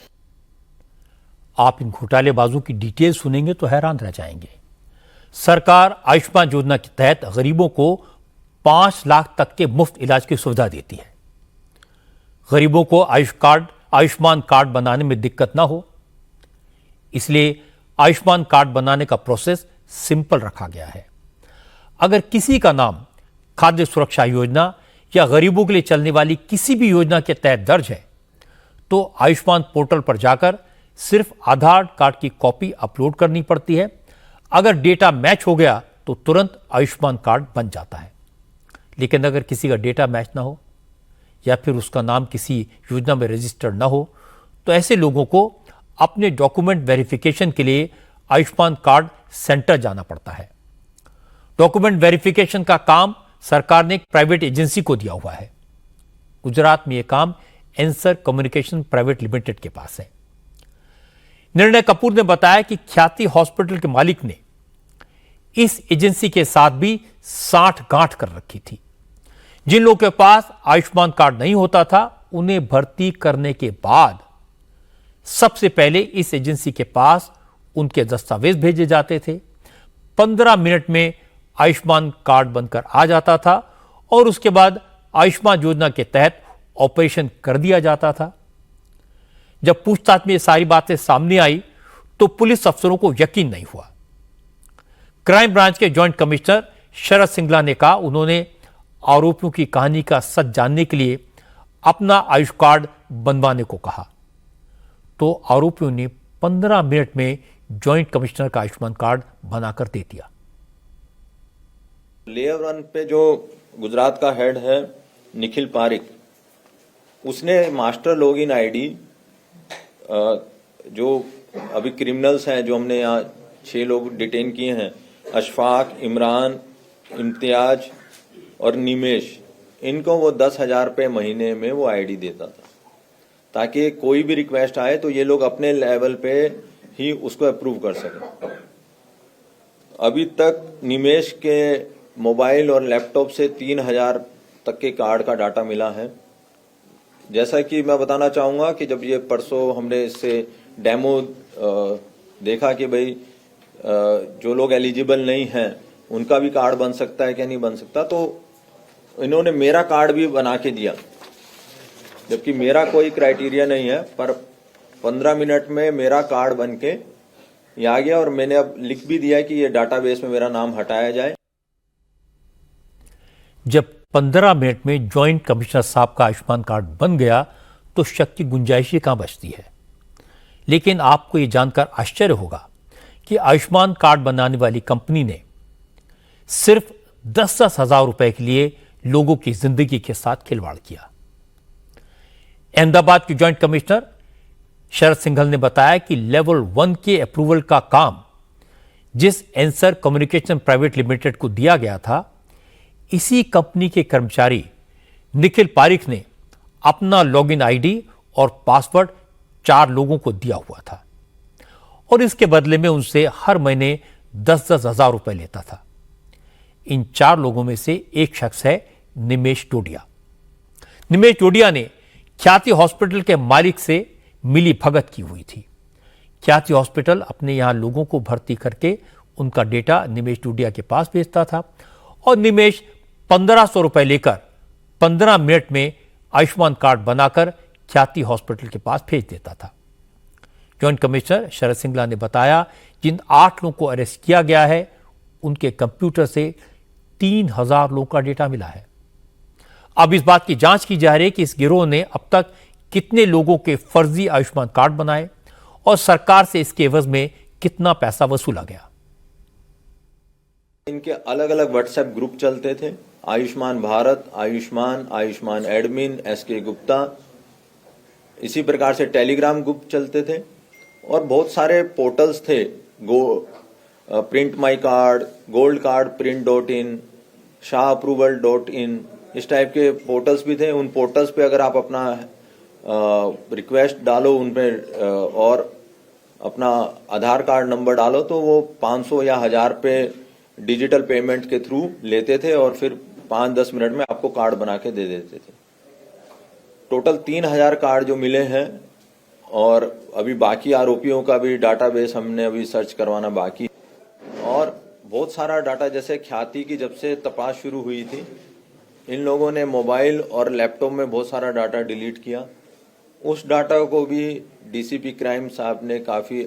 Speaker 1: आप इन घोटालेबाजों की डिटेल सुनेंगे तो हैरान रह जाएंगे। सरकार आयुष्मान योजना के तहत गरीबों को 5 लाख तक के मुफ्त इलाज की सुविधा देती है। गरीबों को आयुष्मान कार्ड बनाने में दिक्कत ना हो, इसलिए आयुष्मान कार्ड बनाने का प्रोसेस सिंपल रखा गया है। अगर किसी का नाम खाद्य सुरक्षा योजना या गरीबों के लिए चलने वाली किसी भी योजना के तहत दर्ज है तो आयुष्मान पोर्टल पर जाकर सिर्फ आधार कार्ड की कॉपी अपलोड करनी पड़ती है। अगर डेटा मैच हो गया तो तुरंत आयुष्मान कार्ड बन जाता है। लेकिन अगर किसी का डेटा मैच ना हो या फिर उसका नाम किसी योजना में रजिस्टर्ड ना हो तो ऐसे लोगों को अपने डॉक्यूमेंट वेरिफिकेशन के लिए आयुष्मान कार्ड सेंटर जाना पड़ता है। डॉक्यूमेंट वेरिफिकेशन का काम सरकार ने एक प्राइवेट एजेंसी को दिया हुआ है। गुजरात में यह काम एंसर कम्युनिकेशन प्राइवेट लिमिटेड के पास है। निर्णय कपूर ने बताया कि ख्याति हॉस्पिटल के मालिक ने इस एजेंसी के साथ भी 60 गांठ कर रखी थी। जिन लोगों के पास आयुष्मान कार्ड नहीं होता था, उन्हें भर्ती करने के बाद सबसे पहले इस एजेंसी के पास उनके दस्तावेज भेजे जाते थे। 15 मिनट में आयुष्मान कार्ड बनकर आ जाता था और उसके बाद आयुष्मान योजना के तहत ऑपरेशन कर दिया जाता था। जब पूछताछ में ये सारी बातें सामने आई तो पुलिस अफसरों को यकीन नहीं हुआ। क्राइम ब्रांच के जॉइंट कमिश्नर शरद सिंगला ने कहा उन्होंने आरोपियों की कहानी का सच जानने के लिए अपना आयुष कार्ड बनवाने को कहा, तो आरोपियों ने 15 मिनट में जॉइंट कमिश्नर का आयुष्मान कार्ड बनाकर दे दिया।
Speaker 10: लेयर 1 पे जो गुजरात का हेड है निखिल पारिक, उसने मास्टर लॉगिन आईडी जो अभी क्रिमिनल्स हैं जो हमने यहाँ 6 लोग डिटेन किए हैं, अशफाक, इमरान, इम्तियाज और निमेश, इनको वो 10,000 रुपये महीने में वो आईडी देता था, ताकि कोई भी रिक्वेस्ट आए तो ये लोग अपने लेवल पे ही उसको अप्रूव कर सकें। अभी तक निमेश के मोबाइल और लैपटॉप से 3,000 तक के कार्ड का डाटा मिला है। जैसा कि मैं बताना चाहूँगा कि जब ये परसों हमने इससे डेमो देखा कि भाई जो लोग एलिजिबल नहीं हैं उनका भी कार्ड बन सकता है क्या नहीं बन सकता, तो इन्होंने मेरा कार्ड भी बना के दिया, जबकि मेरा कोई क्राइटेरिया नहीं है, पर 15 मिनट में मेरा कार्ड बन के ये आ गया और मैंने अब लिख भी दिया कि ये डाटाबेस में मेरा नाम हटाया जाए।
Speaker 1: जब 15 मिनट में जॉइंट कमिश्नर साहब का आयुष्मान कार्ड बन गया तो शक की गुंजाइश कहां बचती है। लेकिन आपको यह जानकर आश्चर्य होगा कि आयुष्मान कार्ड बनाने वाली कंपनी ने सिर्फ 10-10 हजार रुपए के लिए लोगों की जिंदगी के साथ खिलवाड़ किया। अहमदाबाद के जॉइंट कमिश्नर शरद सिंघल ने बताया कि लेवल 1 के अप्रूवल का काम जिस एंसर कम्युनिकेशन प्राइवेट लिमिटेड को दिया गया था, इसी कंपनी के कर्मचारी निखिल पारिक ने अपना लॉगिन आईडी और पासवर्ड 4 लोगों को दिया हुआ था और इसके बदले में उनसे हर महीने 10-10 हजार रुपए लेता था। इन 4 लोगों में से एक शख्स है निमेश डोडिया। निमेश डोडिया ने ख्याति हॉस्पिटल के मालिक से मिली भगत की हुई थी। ख्याति हॉस्पिटल अपने यहां लोगों को भर्ती करके उनका डेटा निमेश डोडिया के पास भेजता था और निमेश 1500 रुपए लेकर 15 मिनट में आयुष्मान कार्ड बनाकर ख्याति हॉस्पिटल के पास भेज देता था। जॉइंट कमिश्नर शरद सिंगला ने बताया जिन 8 लोगों को अरेस्ट किया गया है उनके कंप्यूटर से 3,000 लोगों का डेटा मिला है। अब इस बात की जांच की जा रही है कि इस गिरोह ने अब तक कितने लोगों के फर्जी आयुष्मान कार्ड बनाए और सरकार से इसके एवज में कितना पैसा वसूला गया।
Speaker 10: इनके अलग अलग व्हाट्सएप ग्रुप चलते थे, आयुष्मान भारत, आयुष्मान एडमिन, एसके गुप्ता, इसी प्रकार से टेलीग्राम ग्रुप चलते थे और बहुत सारे पोर्टल्स थे, print my card, gold card प्रिंट.in, shahapproval.in, इस टाइप के पोर्टल्स भी थे। उन पोर्टल्स पे अगर आप अपना रिक्वेस्ट डालो उन पे और अपना आधार कार्ड नंबर डालो तो वो 500 या 1000 रुपये डिजिटल पेमेंट के थ्रू लेते थे और फिर 5-10 मिनट में आपको कार्ड बना के दे देते थे। टोटल 3,000 कार्ड जो मिले हैं और अभी बाकी आरोपियों का भी डाटाबेस हमने अभी सर्च करवाना बाकी, और बहुत सारा डाटा जैसे ख्याति की जब से तपास शुरू हुई थी इन लोगों ने मोबाइल और लैपटॉप में बहुत सारा डाटा डिलीट किया। उस डाटा को भी डीसीपी क्राइम साहब ने काफ़ी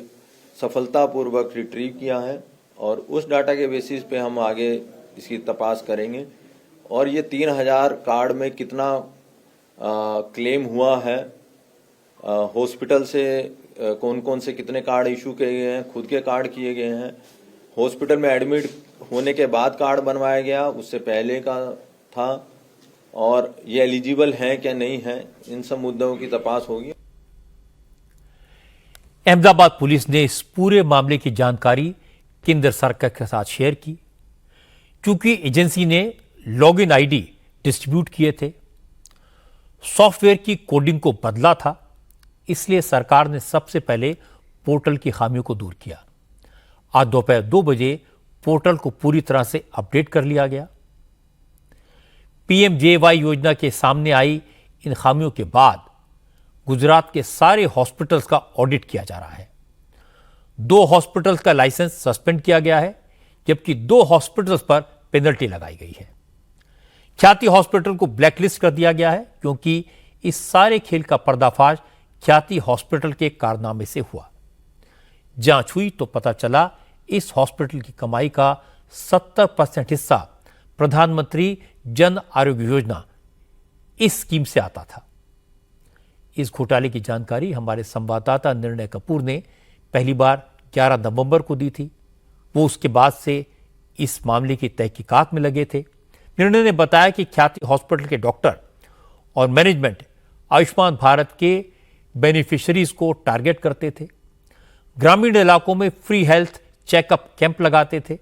Speaker 10: सफलतापूर्वक रिट्रीव किया है और उस डाटा के बेसिस पे हम आगे इसकी तपास करेंगे और ये 3,000 कार्ड में कितना क्लेम हुआ है, हॉस्पिटल से कौन कौन से कितने कार्ड इशू किए गए हैं, खुद के कार्ड किए गए हैं, हॉस्पिटल में एडमिट होने के बाद कार्ड बनवाया गया, उससे पहले का था, और ये एलिजिबल हैं क्या नहीं है, इन सब मुद्दों की तपास होगी।
Speaker 1: अहमदाबाद पुलिस ने इस पूरे मामले की जानकारी केंद्र सरकार के साथ शेयर की। क्योंकि एजेंसी ने लॉगिन आईडी डिस्ट्रीब्यूट किए थे, सॉफ्टवेयर की कोडिंग को बदला था, इसलिए सरकार ने सबसे पहले पोर्टल की खामियों को दूर किया। आज दोपहर 2 बजे पोर्टल को पूरी तरह से अपडेट कर लिया गया। पीएमजेएवाई योजना के सामने आई इन खामियों के बाद गुजरात के सारे हॉस्पिटल्स का ऑडिट किया जा रहा है। 2 हॉस्पिटल्स का लाइसेंस सस्पेंड किया गया है, जबकि 2 हॉस्पिटल्स पर पेनल्टी लगाई गई है। ख्याति हॉस्पिटल को ब्लैकलिस्ट कर दिया गया है क्योंकि इस सारे खेल का पर्दाफाश ख्याति हॉस्पिटल के कारनामे से हुआ। जांच हुई तो पता चला इस हॉस्पिटल की कमाई का 70% हिस्सा प्रधानमंत्री जन आरोग्य योजना इस स्कीम से आता था। इस घोटाले की जानकारी हमारे संवाददाता निर्णय कपूर ने पहली बार 11 नवंबर को दी थी। वो उसके बाद से इस मामले की तहकीकात में लगे थे। निर्णय ने बताया कि ख्याति हॉस्पिटल के डॉक्टर और मैनेजमेंट आयुष्मान भारत के बेनिफिशियरीज को टारगेट करते थे। ग्रामीण इलाकों में फ्री हेल्थ चेकअप कैंप लगाते थे,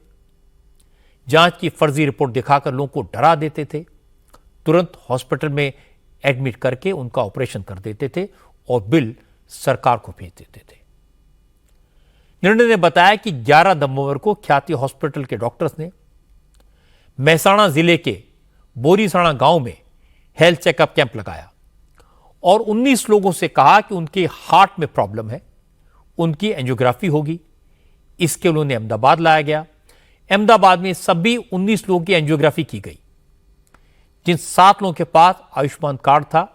Speaker 1: जांच की फर्जी रिपोर्ट दिखाकर लोगों को डरा देते थे, तुरंत हॉस्पिटल में एडमिट करके उनका ऑपरेशन कर देते थे और बिल सरकार को भेज देते थे। निर्णय ने बताया कि 11 नवंबर को ख्याति हॉस्पिटल के डॉक्टर्स ने महसाणा जिले के बोरीसाणा गांव में हेल्थ चेकअप कैंप लगाया और 19 लोगों से कहा कि उनके हार्ट में प्रॉब्लम है, उनकी एंजियोग्राफी होगी। इसके लिए उन्हें अहमदाबाद लाया गया। अहमदाबाद में सभी 19 लोगों की एंजियोग्राफी की गई। जिन 7 लोगों के पास आयुष्मान कार्ड था,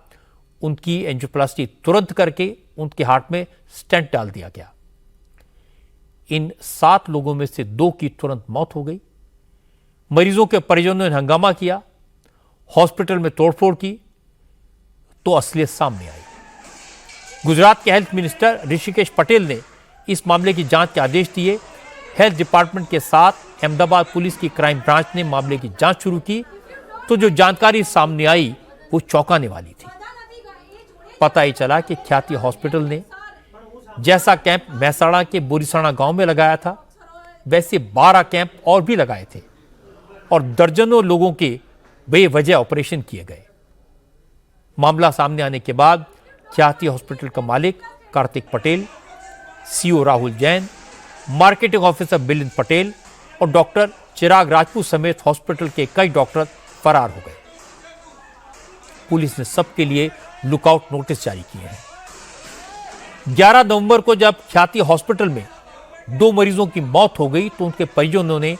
Speaker 1: उनकी एंजियोप्लास्टी तुरंत करके उनके हार्ट में स्टेंट डाल दिया गया। इन 7 लोगों में से 2 की तुरंत मौत हो गई। मरीजों के परिजनों ने हंगामा किया, हॉस्पिटल में तोड़फोड़ की, तो असलियत सामने आई। गुजरात के हेल्थ मिनिस्टर ऋषिकेश पटेल ने इस मामले की जांच के आदेश दिए। हेल्थ डिपार्टमेंट के साथ अहमदाबाद पुलिस की क्राइम ब्रांच ने मामले की जांच शुरू की, तो जो जानकारी सामने आई वो चौंकाने वाली थी। पता ही चला कि ख्याति हॉस्पिटल ने जैसा कैंप महसाणा के बोरीसाणा गांव में लगाया था, वैसे 12 कैंप और भी लगाए थे और दर्जनों लोगों के बेवजह ऑपरेशन किए गए। मामला सामने आने के बाद ख्याति हॉस्पिटल का मालिक Kartik Patel, CEO Rahul Jain, marketing officer Bilind Patel और डॉक्टर चिराग राजपूत समेत हॉस्पिटल के कई डॉक्टर फरार हो गए। पुलिस ने सबके लिए लुकआउट नोटिस जारी किए हैं। 11 नवंबर को जब ख्याति हॉस्पिटल में 2 मरीजों की मौत हो गई तो उनके परिजनों ने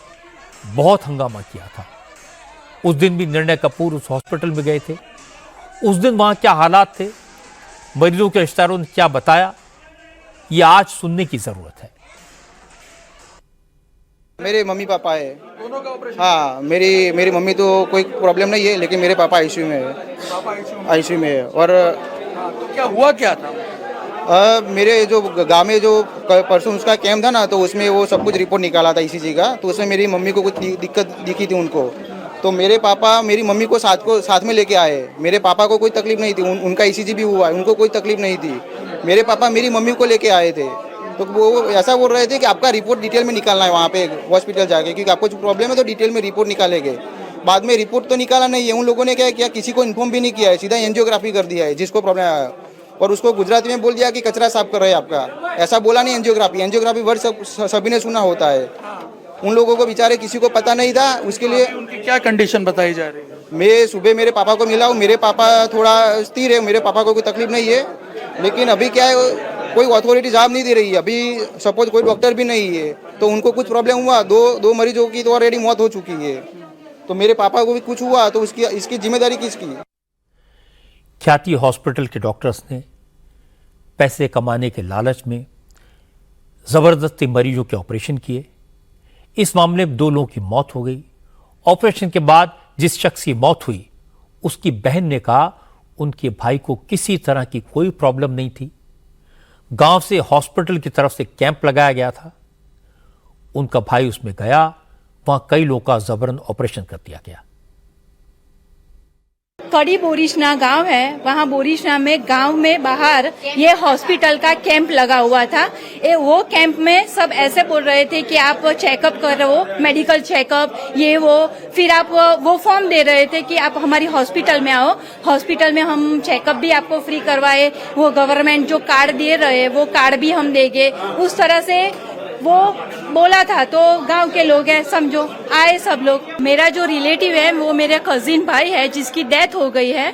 Speaker 1: बहुत हंगामा किया था। उस दिन भी निर्णय कपूर उस हॉस्पिटल में गए थे। उस दिन वहां क्या हालात थे, मरीजों के रिश्तेदारों ने क्या बताया, ये आज सुनने की जरूरत है।
Speaker 11: मेरे मम्मी पापा है। हाँ, मेरी मम्मी तो कोई प्रॉब्लम नहीं है, लेकिन मेरे पापा आईसीयू में है। आईसीयू में है। और
Speaker 3: तो क्या हुआ क्या था?
Speaker 11: मेरे जो गाँव में जो परसों उसका कैंप था ना, तो उसमें वो सब कुछ रिपोर्ट निकाला था ईसीजी का, तो उसमें मेरी मम्मी को कुछ दिक्कत दिखी थी उनको। तो मेरे पापा मेरी मम्मी को साथ में लेके आए। मेरे पापा को कोई तकलीफ नहीं थी, उनका ईसीजी भी हुआ, उनको कोई तकलीफ नहीं थी। मेरे पापा मेरी मम्मी को लेके आए थे, तो वो ऐसा बोल रहे थे कि आपका रिपोर्ट डिटेल में निकालना है वहाँ पे हॉस्पिटल जाके, क्योंकि आपको जो प्रॉब्लम है तो डिटेल में रिपोर्ट निकालेंगे। बाद में रिपोर्ट तो निकाला नहीं है, उन लोगों ने क्या किया, किसी को इन्फॉर्म भी नहीं किया है, सीधा एंजियोग्राफी कर दिया है जिसको प्रॉब्लम आया, और उसको गुजराती में बोल दिया कि कचरा साफ कर रहे हैं आपका। ऐसा बोला नहीं एंजियोग्राफी वर्ड सभी ने सुना होता है। उन लोगों को बेचारे किसी को पता नहीं था। उसके लिए
Speaker 3: उनकी क्या कंडीशन बताई जा रही है?
Speaker 11: मैं सुबह मेरे पापा को मिला हूँ, मेरे पापा थोड़ा स्थिर है, मेरे पापा को कोई तकलीफ नहीं है, लेकिन अभी क्या है, कोई अथॉरिटी जवाब नहीं दे रही है। अभी सपोज कोई डॉक्टर भी नहीं है, तो उनको कुछ प्रॉब्लम हुआ, दो मरीजों की तो ऑलरेडी मौत हो चुकी है, तो मेरे पापा को भी कुछ हुआ, तो इसकी जिम्मेदारी किसकी?
Speaker 1: ख्याति हॉस्पिटल के डॉक्टर्स ने पैसे कमाने के लालच में जबरदस्ती मरीजों के ऑपरेशन किए। इस मामले में 2 लोगों की मौत हो गई। ऑपरेशन के बाद जिस शख्स की मौत हुई, उसकी बहन ने कहा उनके भाई को किसी तरह की कोई प्रॉब्लम नहीं थी। गांव से हॉस्पिटल की तरफ से कैंप लगाया गया था, उनका भाई उसमें गया, वहां कई लोगों का जबरन ऑपरेशन कर दिया गया।
Speaker 12: कड़ी बोरीसना गांव है, वहाँ बोरीसना में गांव में बाहर ये हॉस्पिटल का कैंप लगा हुआ था। वो कैंप में सब ऐसे बोल रहे थे कि आप चेकअप कर रहे हो, मेडिकल चेकअप ये वो, फिर आप वो फॉर्म दे रहे थे कि आप हमारी हॉस्पिटल में आओ, हॉस्पिटल में हम चेकअप भी आपको फ्री करवाए, वो गवर्नमेंट जो कार्ड दे रहे वो कार्ड भी हम देंगे, उस तरह से वो बोला था। तो गांव के लोग हैं, समझो आए सब लोग। मेरा जो रिलेटिव है वो मेरे कजिन भाई है जिसकी डेथ हो गई है।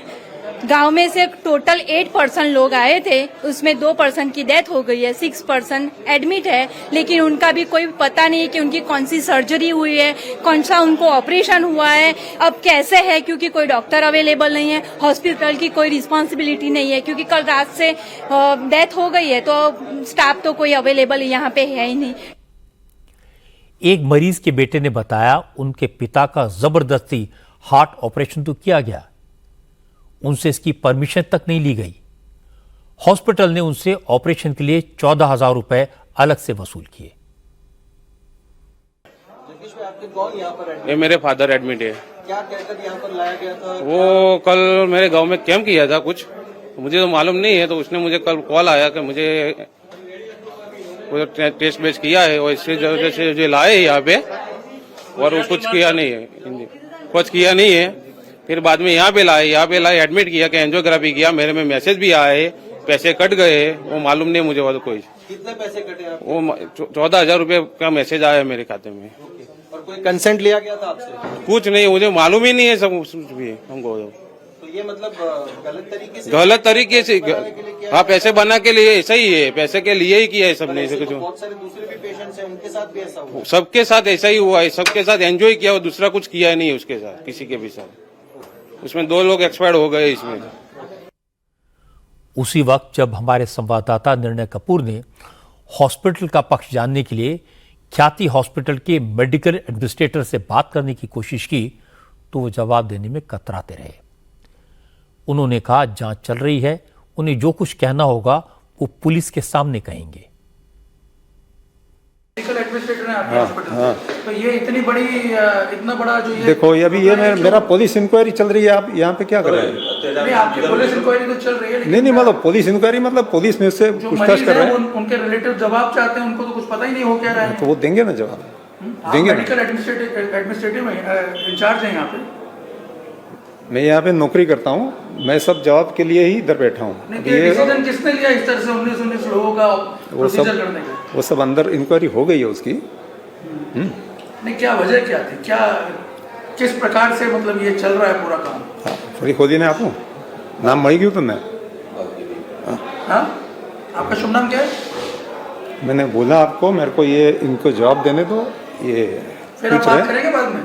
Speaker 12: गांव में से टोटल 8 पर्सन लोग आए थे, उसमें 2 पर्सन की डेथ हो गई है, 6 पर्सन एडमिट है, लेकिन उनका भी कोई पता नहीं कि उनकी कौन सी सर्जरी हुई है, कौन सा उनको ऑपरेशन हुआ है, अब कैसे है, क्योंकि कोई डॉक्टर अवेलेबल नहीं है, हॉस्पिटल की कोई रिस्पॉन्सिबिलिटी नहीं है, क्योंकि कल रात से डेथ हो गई है, तो स्टाफ तो कोई अवेलेबल यहाँ पे है ही नहीं।
Speaker 1: एक मरीज के बेटे ने बताया उनके पिता का जबरदस्ती हार्ट ऑपरेशन तो किया गया, उनसे इसकी परमिशन तक नहीं ली गई। हॉस्पिटल ने उनसे ऑपरेशन के लिए 14,000 रुपए अलग से वसूल किए।
Speaker 13: ये मेरे फादर एडमिट है।
Speaker 11: क्या कहकर यहाँ पर लाया गया था?
Speaker 13: वो कल मेरे गांव में कैंप किया था कुछ, मुझे तो मालूम नहीं है, तो उसने मुझे कल कॉल आया कि मुझे वो टेस्ट बेस्ट किया है और इससे जैसे जो लाए यहाँ पे और वो कुछ किया नहीं है फिर बाद में यहाँ पे लाए एडमिट किया कि एंजियोग्राफी किया, मेरे में मैसेज भी आए, पैसे कट गए, वो मालूम नहीं मुझे। वो कोई
Speaker 11: कितने पैसे कटे आपके?
Speaker 13: वो 14,000 रुपये का मैसेज आया मेरे खाते में।
Speaker 11: और कोई कंसेंट लिया गया था आपसे?
Speaker 13: कुछ नहीं, मुझे मालूम ही नहीं है सब कुछ भी हमको।
Speaker 11: तो ये मतलब
Speaker 13: गलत तरीके से हाँ, पैसे बना के लिए ऐसा ही है, पैसे के लिए ही किया है सबने।
Speaker 11: बहुत सारे दूसरे भी पेशेंट्स हैं, उनके साथ भी ऐसा हुआ?
Speaker 13: सबके साथ ऐसा ही हुआ है, सबके साथ एंजॉय किया, दूसरा कुछ किया ही नहीं है उसके साथ, किसी के भी साथ। उसमें 2 लोग एक्सपायर हो गए इसमें।
Speaker 1: उसी वक्त जब हमारे संवाददाता निर्णय कपूर ने हॉस्पिटल का पक्ष जानने के लिए ख्याति हॉस्पिटल के मेडिकल एडमिनिस्ट्रेटर से बात करने की कोशिश की तो वो जवाब देने में कतराते रहे। उन्होंने कहा जांच चल रही है, उन्हें जो कुछ कहना होगा वो पुलिस के सामने कहेंगे।
Speaker 7: मेडिकल एडमिनिस्ट्रेटर है आपके हॉस्पिटल, तो ये इतना बड़ा जो ये
Speaker 5: देखो, ये अभी मेरा पुलिस इंक्वायरी चल रही है। आप यहाँ पे क्या कर रहे हैं?
Speaker 7: नहीं, आपकी पुलिस इंक्वायरी तो चल रही है,
Speaker 5: नहीं मतलब पुलिस इंक्वायरी मतलब पुलिस में से पूछताछ कर रहे हैं।
Speaker 7: उनके रिलेटिव जवाब चाहते हैं, उनको तो कुछ पता ही नहीं हो क्या रहा है।
Speaker 5: तो वो देंगे ना जवाब, देंगे।
Speaker 7: मेडिकल एडमिनिस्ट्रेटिव इंचार्ज है यहाँ पे।
Speaker 5: मैं यहाँ पे नौकरी करता हूँ, मैं सब जवाब के लिए ही इधर बैठा हूँ।
Speaker 7: डिसीजन किसने लिया इस तरह से 19 लोगों का प्रोसीजर करने का?
Speaker 5: वो सब अंदर इंक्वायरी हो गई है उसकी।
Speaker 7: नहीं, क्या वजह क्या थी, क्या किस प्रकार से मतलब ये चल रहा है पूरा काम?
Speaker 5: थोड़ी खोदी ने आपको नाम मई गई तुमने?
Speaker 7: हाँ, आपका शुभ नाम क्या है?
Speaker 5: मैंने बोला आपको, मेरे को ये इनको जवाब देने दो। ये
Speaker 7: फिर आप बात करेंगे बाद में।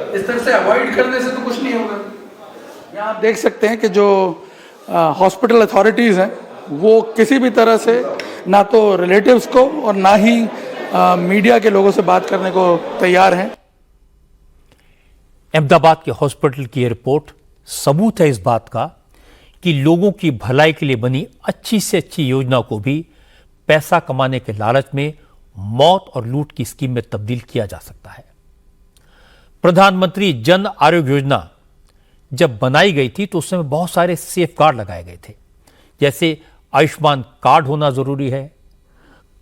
Speaker 7: इस तरह से अवॉइड करने से तो कुछ नहीं होगा। यहाँ आप देख सकते हैं कि जो हॉस्पिटल अथॉरिटीज़ हैं वो किसी भी तरह से ना तो रिलेटिव्स को और ना ही मीडिया के लोगों से बात करने को तैयार हैं।
Speaker 1: अहमदाबाद के हॉस्पिटल की यह रिपोर्ट सबूत है इस बात का कि लोगों की भलाई के लिए बनी अच्छी से अच्छी योजना को भी पैसा कमाने के लालच में मौत और लूट की स्कीम में तब्दील किया जा सकता है। प्रधानमंत्री जन आरोग्य योजना जब बनाई गई थी तो उस समय बहुत सारे सेफ गार्ड लगाए गए थे, जैसे आयुष्मान कार्ड होना जरूरी है,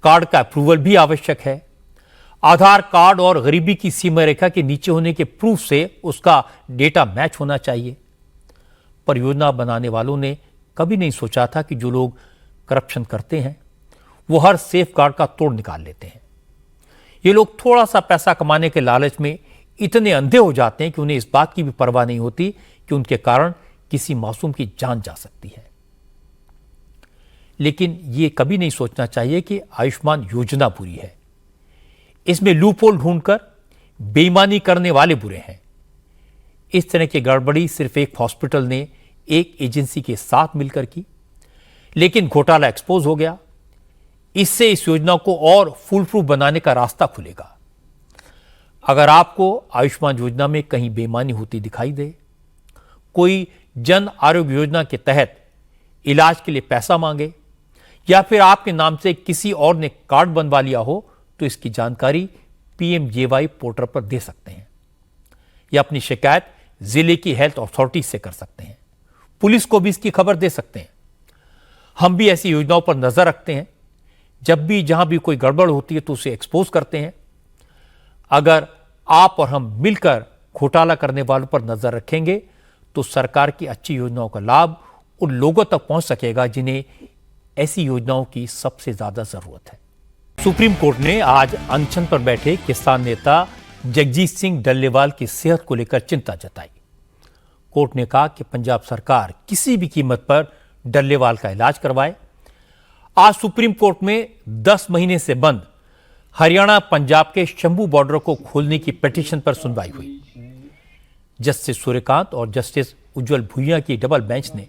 Speaker 1: कार्ड का अप्रूवल भी आवश्यक है, आधार कार्ड और गरीबी की सीमा रेखा के नीचे होने के प्रूफ से उसका डेटा मैच होना चाहिए। पर योजना बनाने वालों ने कभी नहीं सोचा था कि जो लोग करप्शन करते हैं वो हर सेफ गार्ड का तोड़ निकाल लेते हैं। ये लोग थोड़ा सा पैसा कमाने के लालच में इतने अंधे हो जाते हैं कि उन्हें इस बात की भी परवाह नहीं होती कि उनके कारण किसी मासूम की जान जा सकती है। लेकिन ये कभी नहीं सोचना चाहिए कि आयुष्मान योजना बुरी है। इसमें लूपहोल ढूंढकर बेईमानी करने वाले बुरे हैं। इस तरह की गड़बड़ी सिर्फ एक हॉस्पिटल ने एक एजेंसी के साथ मिलकर की, लेकिन घोटाला एक्सपोज हो गया। इससे इस योजना को और फुल प्रूफ बनाने का रास्ता खुलेगा। अगर आपको आयुष्मान योजना में कहीं बेईमानी होती दिखाई दे, कोई जन आरोग्य योजना के तहत इलाज के लिए पैसा मांगे या फिर आपके नाम से किसी और ने कार्ड बनवा लिया हो, तो इसकी जानकारी PMJY पोर्टल पर दे सकते हैं या अपनी शिकायत जिले की हेल्थ अथॉरिटी से कर सकते हैं। पुलिस को भी इसकी खबर दे सकते हैं। हम भी ऐसी योजनाओं पर नजर रखते हैं। जब भी जहां भी कोई गड़बड़ होती है तो उसे एक्सपोज करते हैं। अगर आप और हम मिलकर घोटाला करने वालों पर नजर रखेंगे तो सरकार की अच्छी योजनाओं का लाभ उन लोगों तक पहुंच सकेगा जिन्हें ऐसी योजनाओं की सबसे ज्यादा जरूरत है। सुप्रीम कोर्ट ने आज अनशन पर बैठे किसान नेता जगजीत सिंह डल्लेवाल की सेहत को लेकर चिंता जताई। कोर्ट ने कहा कि पंजाब सरकार किसी भी कीमत पर डल्लेवाल का इलाज करवाए। आज सुप्रीम कोर्ट में 10 महीने से बंद हरियाणा पंजाब के शंभू बॉर्डर को खोलने की पिटीशन पर सुनवाई हुई। जस्टिस सूर्यकांत और जस्टिस उज्जवल भुइयां की डबल बेंच ने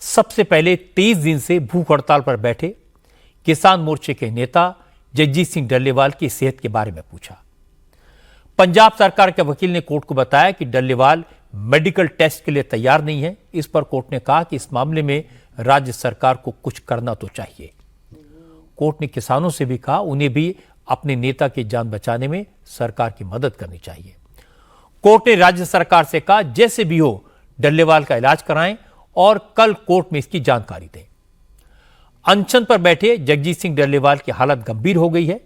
Speaker 1: सबसे पहले 23 दिन से भूख हड़ताल पर बैठे किसान मोर्चे के नेता जगजीत सिंह डल्लेवाल की सेहत के बारे में पूछा। पंजाब सरकार के वकील ने कोर्ट को बताया कि डल्लेवाल मेडिकल टेस्ट के लिए तैयार नहीं है। इस पर कोर्ट ने कहा कि इस मामले में राज्य सरकार को कुछ करना तो चाहिए। कोर्ट ने किसानों से भी कहा उन्हें भी अपने नेता की जान बचाने में सरकार की मदद करनी चाहिए। कोर्ट ने राज्य सरकार से कहा जैसे भी हो डल्लेवाल का इलाज कराएं और कल कोर्ट में इसकी जानकारी दें। अनशन पर बैठे जगजीत सिंह डल्लेवाल की हालत गंभीर हो गई है।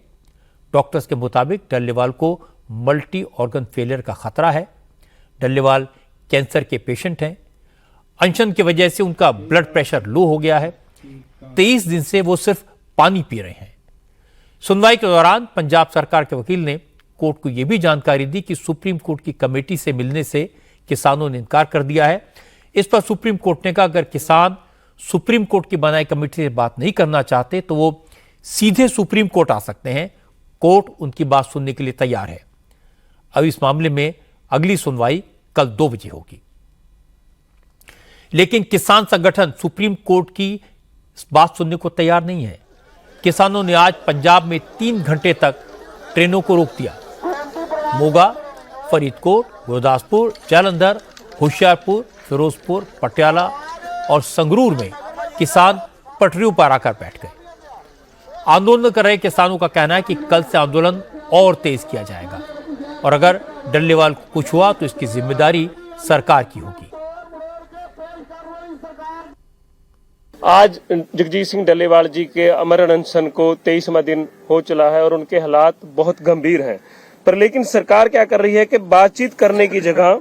Speaker 1: डॉक्टर्स के मुताबिक डल्लेवाल को मल्टी ऑर्गन फेलियर का खतरा है। डल्लेवाल कैंसर के पेशेंट हैं। अनशन की वजह से उनका ब्लड प्रेशर लो हो गया है। 23 दिन से वो सिर्फ पानी पी रहे हैं। सुनवाई के दौरान पंजाब सरकार के वकील ने कोर्ट को यह भी जानकारी दी कि सुप्रीम कोर्ट की कमेटी से मिलने से किसानों ने इनकार कर दिया है। इस पर सुप्रीम कोर्ट ने कहा अगर किसान सुप्रीम कोर्ट की बनाई कमेटी से बात नहीं करना चाहते तो वो सीधे सुप्रीम कोर्ट आ सकते हैं। कोर्ट उनकी बात सुनने के लिए तैयार है। अब इस मामले में अगली सुनवाई कल 2 बजे होगी। लेकिन किसान संगठन सुप्रीम कोर्ट की बात सुनने को तैयार नहीं है। किसानों ने आज पंजाब में 3 घंटे तक ट्रेनों को रोक दिया। मोगा, फरीदकोट, गुरदासपुर, जालंधर, होशियारपुर, फिरोजपुर, पटियाला और संगरूर में किसान पटरियों पर आकर बैठ गए। आंदोलन कर रहे किसानों का कहना है कि कल से आंदोलन और तेज किया जाएगा और अगर डल्लेवाल को कुछ हुआ तो इसकी जिम्मेदारी सरकार की होगी।
Speaker 14: आज जगजीत सिंह डल्लेवाल जी के अमर अनशन को 23वां दिन हो चला है और उनके हालात बहुत गंभीर हैं। पर लेकिन सरकार क्या कर रही है कि बातचीत करने की जगह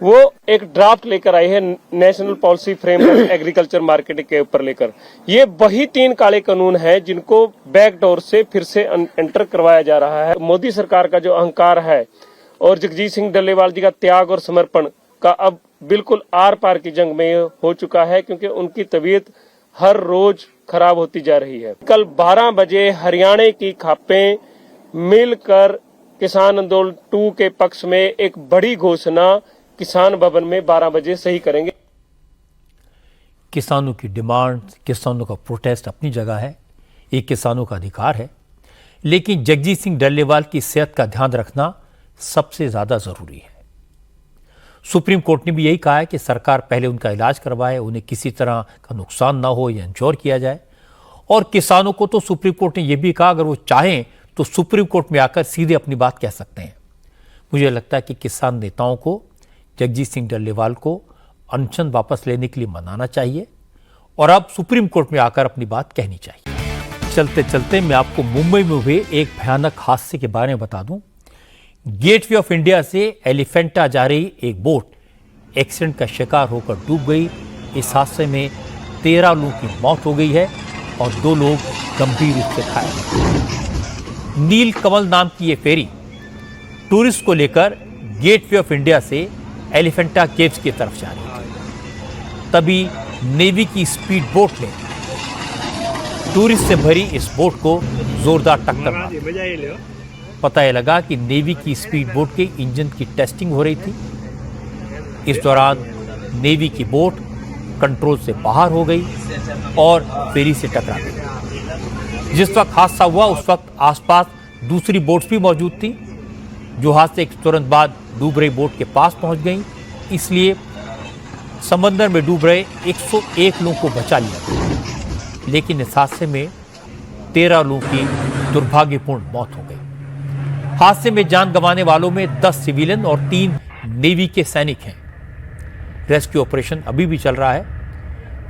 Speaker 14: वो एक ड्राफ्ट लेकर आई है national policy framework agriculture marketing के ऊपर लेकर। ये वही 3 काले कानून हैं जिनको बैकडोर से फिर से एंटर करवाया जा रहा है। मोदी सरकार का जो अहंकार है और जगजीत सिंह डल्लेवाल जी का त्याग और समर्पण का अब बिल्कुल आर पार की जंग में हो चुका है, क्योंकि उनकी तबीयत हर रोज खराब होती जा रही है। कल 12 बजे हरियाणा की खापें मिलकर किसान आंदोलन 2 के पक्ष में एक बड़ी घोषणा किसान भवन में 12 बजे सही करेंगे।
Speaker 1: किसानों की डिमांड, किसानों का प्रोटेस्ट अपनी जगह है, ये किसानों का अधिकार है, लेकिन जगजीत सिंह डल्लेवाल की सेहत का ध्यान रखना सबसे ज्यादा जरूरी है। सुप्रीम कोर्ट ने भी यही कहा है कि सरकार पहले उनका इलाज करवाए, उन्हें किसी तरह का नुकसान ना हो, यह इंश्योर किया जाए। और किसानों को तो सुप्रीम कोर्ट ने यह भी कहा अगर वो चाहें तो सुप्रीम कोर्ट में आकर सीधे अपनी बात कह सकते हैं। मुझे लगता है कि किसान नेताओं को जगजीत सिंह डल्लेवाल को अनशन वापस लेने के लिए मनाना चाहिए और अब सुप्रीम कोर्ट में आकर अपनी बात कहनी चाहिए। चलते चलते मैं आपको मुंबई में हुए एक भयानक हादसे के बारे में बता दूं। गेटवे ऑफ इंडिया से एलिफेंटा जा रही एक बोट एक्सीडेंट का शिकार होकर डूब गई। इस हादसे में 13 लोगों की मौत हो गई है और 2 लोग गंभीर रूप से घायल। नील कमल नाम की यह फेरी टूरिस्ट को लेकर गेटवे ऑफ इंडिया से एलिफेंटा केव्स की तरफ जा रही थी। तभी नेवी की स्पीड बोट ने टूरिस्ट से भरी इस बोट को जोरदार टक्कर मारी। पता यह लगा कि नेवी की स्पीड बोट के इंजन की टेस्टिंग हो रही थी। इस दौरान नेवी की बोट कंट्रोल से बाहर हो गई और फेरी से टकरा गई। जिस वक्त हादसा हुआ उस वक्त आसपास दूसरी बोट्स भी मौजूद थी जो हादसे के तुरंत बाद डूब रही बोट के पास पहुंच गई। इसलिए समंदर में डूब रहे 101 लोगों को बचा लिया गया, लेकिन इस हादसे में 13 लोगों की दुर्भाग्यपूर्ण मौत हो गई। हादसे में जान गंवाने वालों में 10 सिविलियन और 3 नेवी के सैनिक हैं। रेस्क्यू ऑपरेशन अभी भी चल रहा है।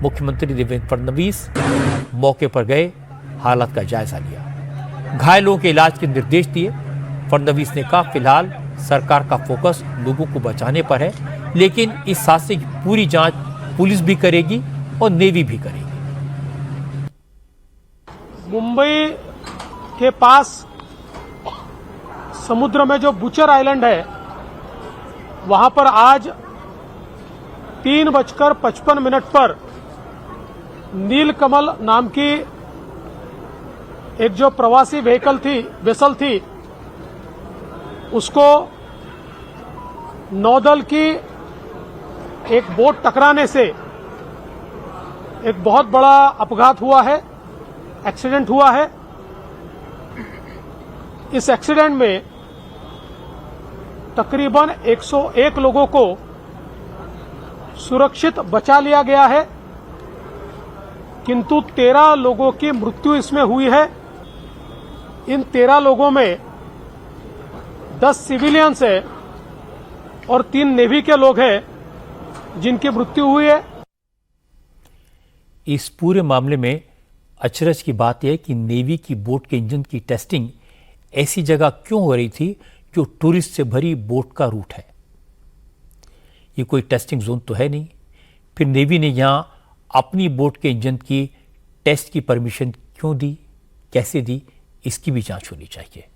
Speaker 1: मुख्यमंत्री देवेंद्र फडणवीस मौके पर गए, हालत का जायजा लिया, घायलों के इलाज के निर्देश दिए। फडणवीस ने कहा फिलहाल सरकार का फोकस लोगों को बचाने पर है, लेकिन इस हादसे की पूरी जांच पुलिस भी करेगी और नेवी भी करेगी।
Speaker 15: मुंबई के पास समुद्र में जो बुचर आइलैंड है वहां पर आज 3:55 पर नीलकमल नाम की एक जो प्रवासी वेसल थी उसको नौदल की एक बोट टकराने से एक बहुत बड़ा अपघात हुआ है, एक्सीडेंट हुआ है। इस एक्सीडेंट में तकरीबन 101 लोगों को सुरक्षित बचा लिया गया है, किंतु 13 लोगों की मृत्यु इसमें हुई है। इन 13 लोगों में 10 सिविलियंस है और 3 नेवी के लोग हैं जिनकी मृत्यु हुई है।
Speaker 1: इस पूरे मामले में अचरज की बात यह है कि नेवी की बोट के इंजन की टेस्टिंग ऐसी जगह क्यों हो रही थी जो टूरिस्ट से भरी बोट का रूट है। ये कोई टेस्टिंग जोन तो है नहीं, फिर नेवी ने यहां अपनी बोट के इंजन की टेस्ट की परमिशन क्यों दी, कैसे दी, इसकी भी जांच होनी चाहिए।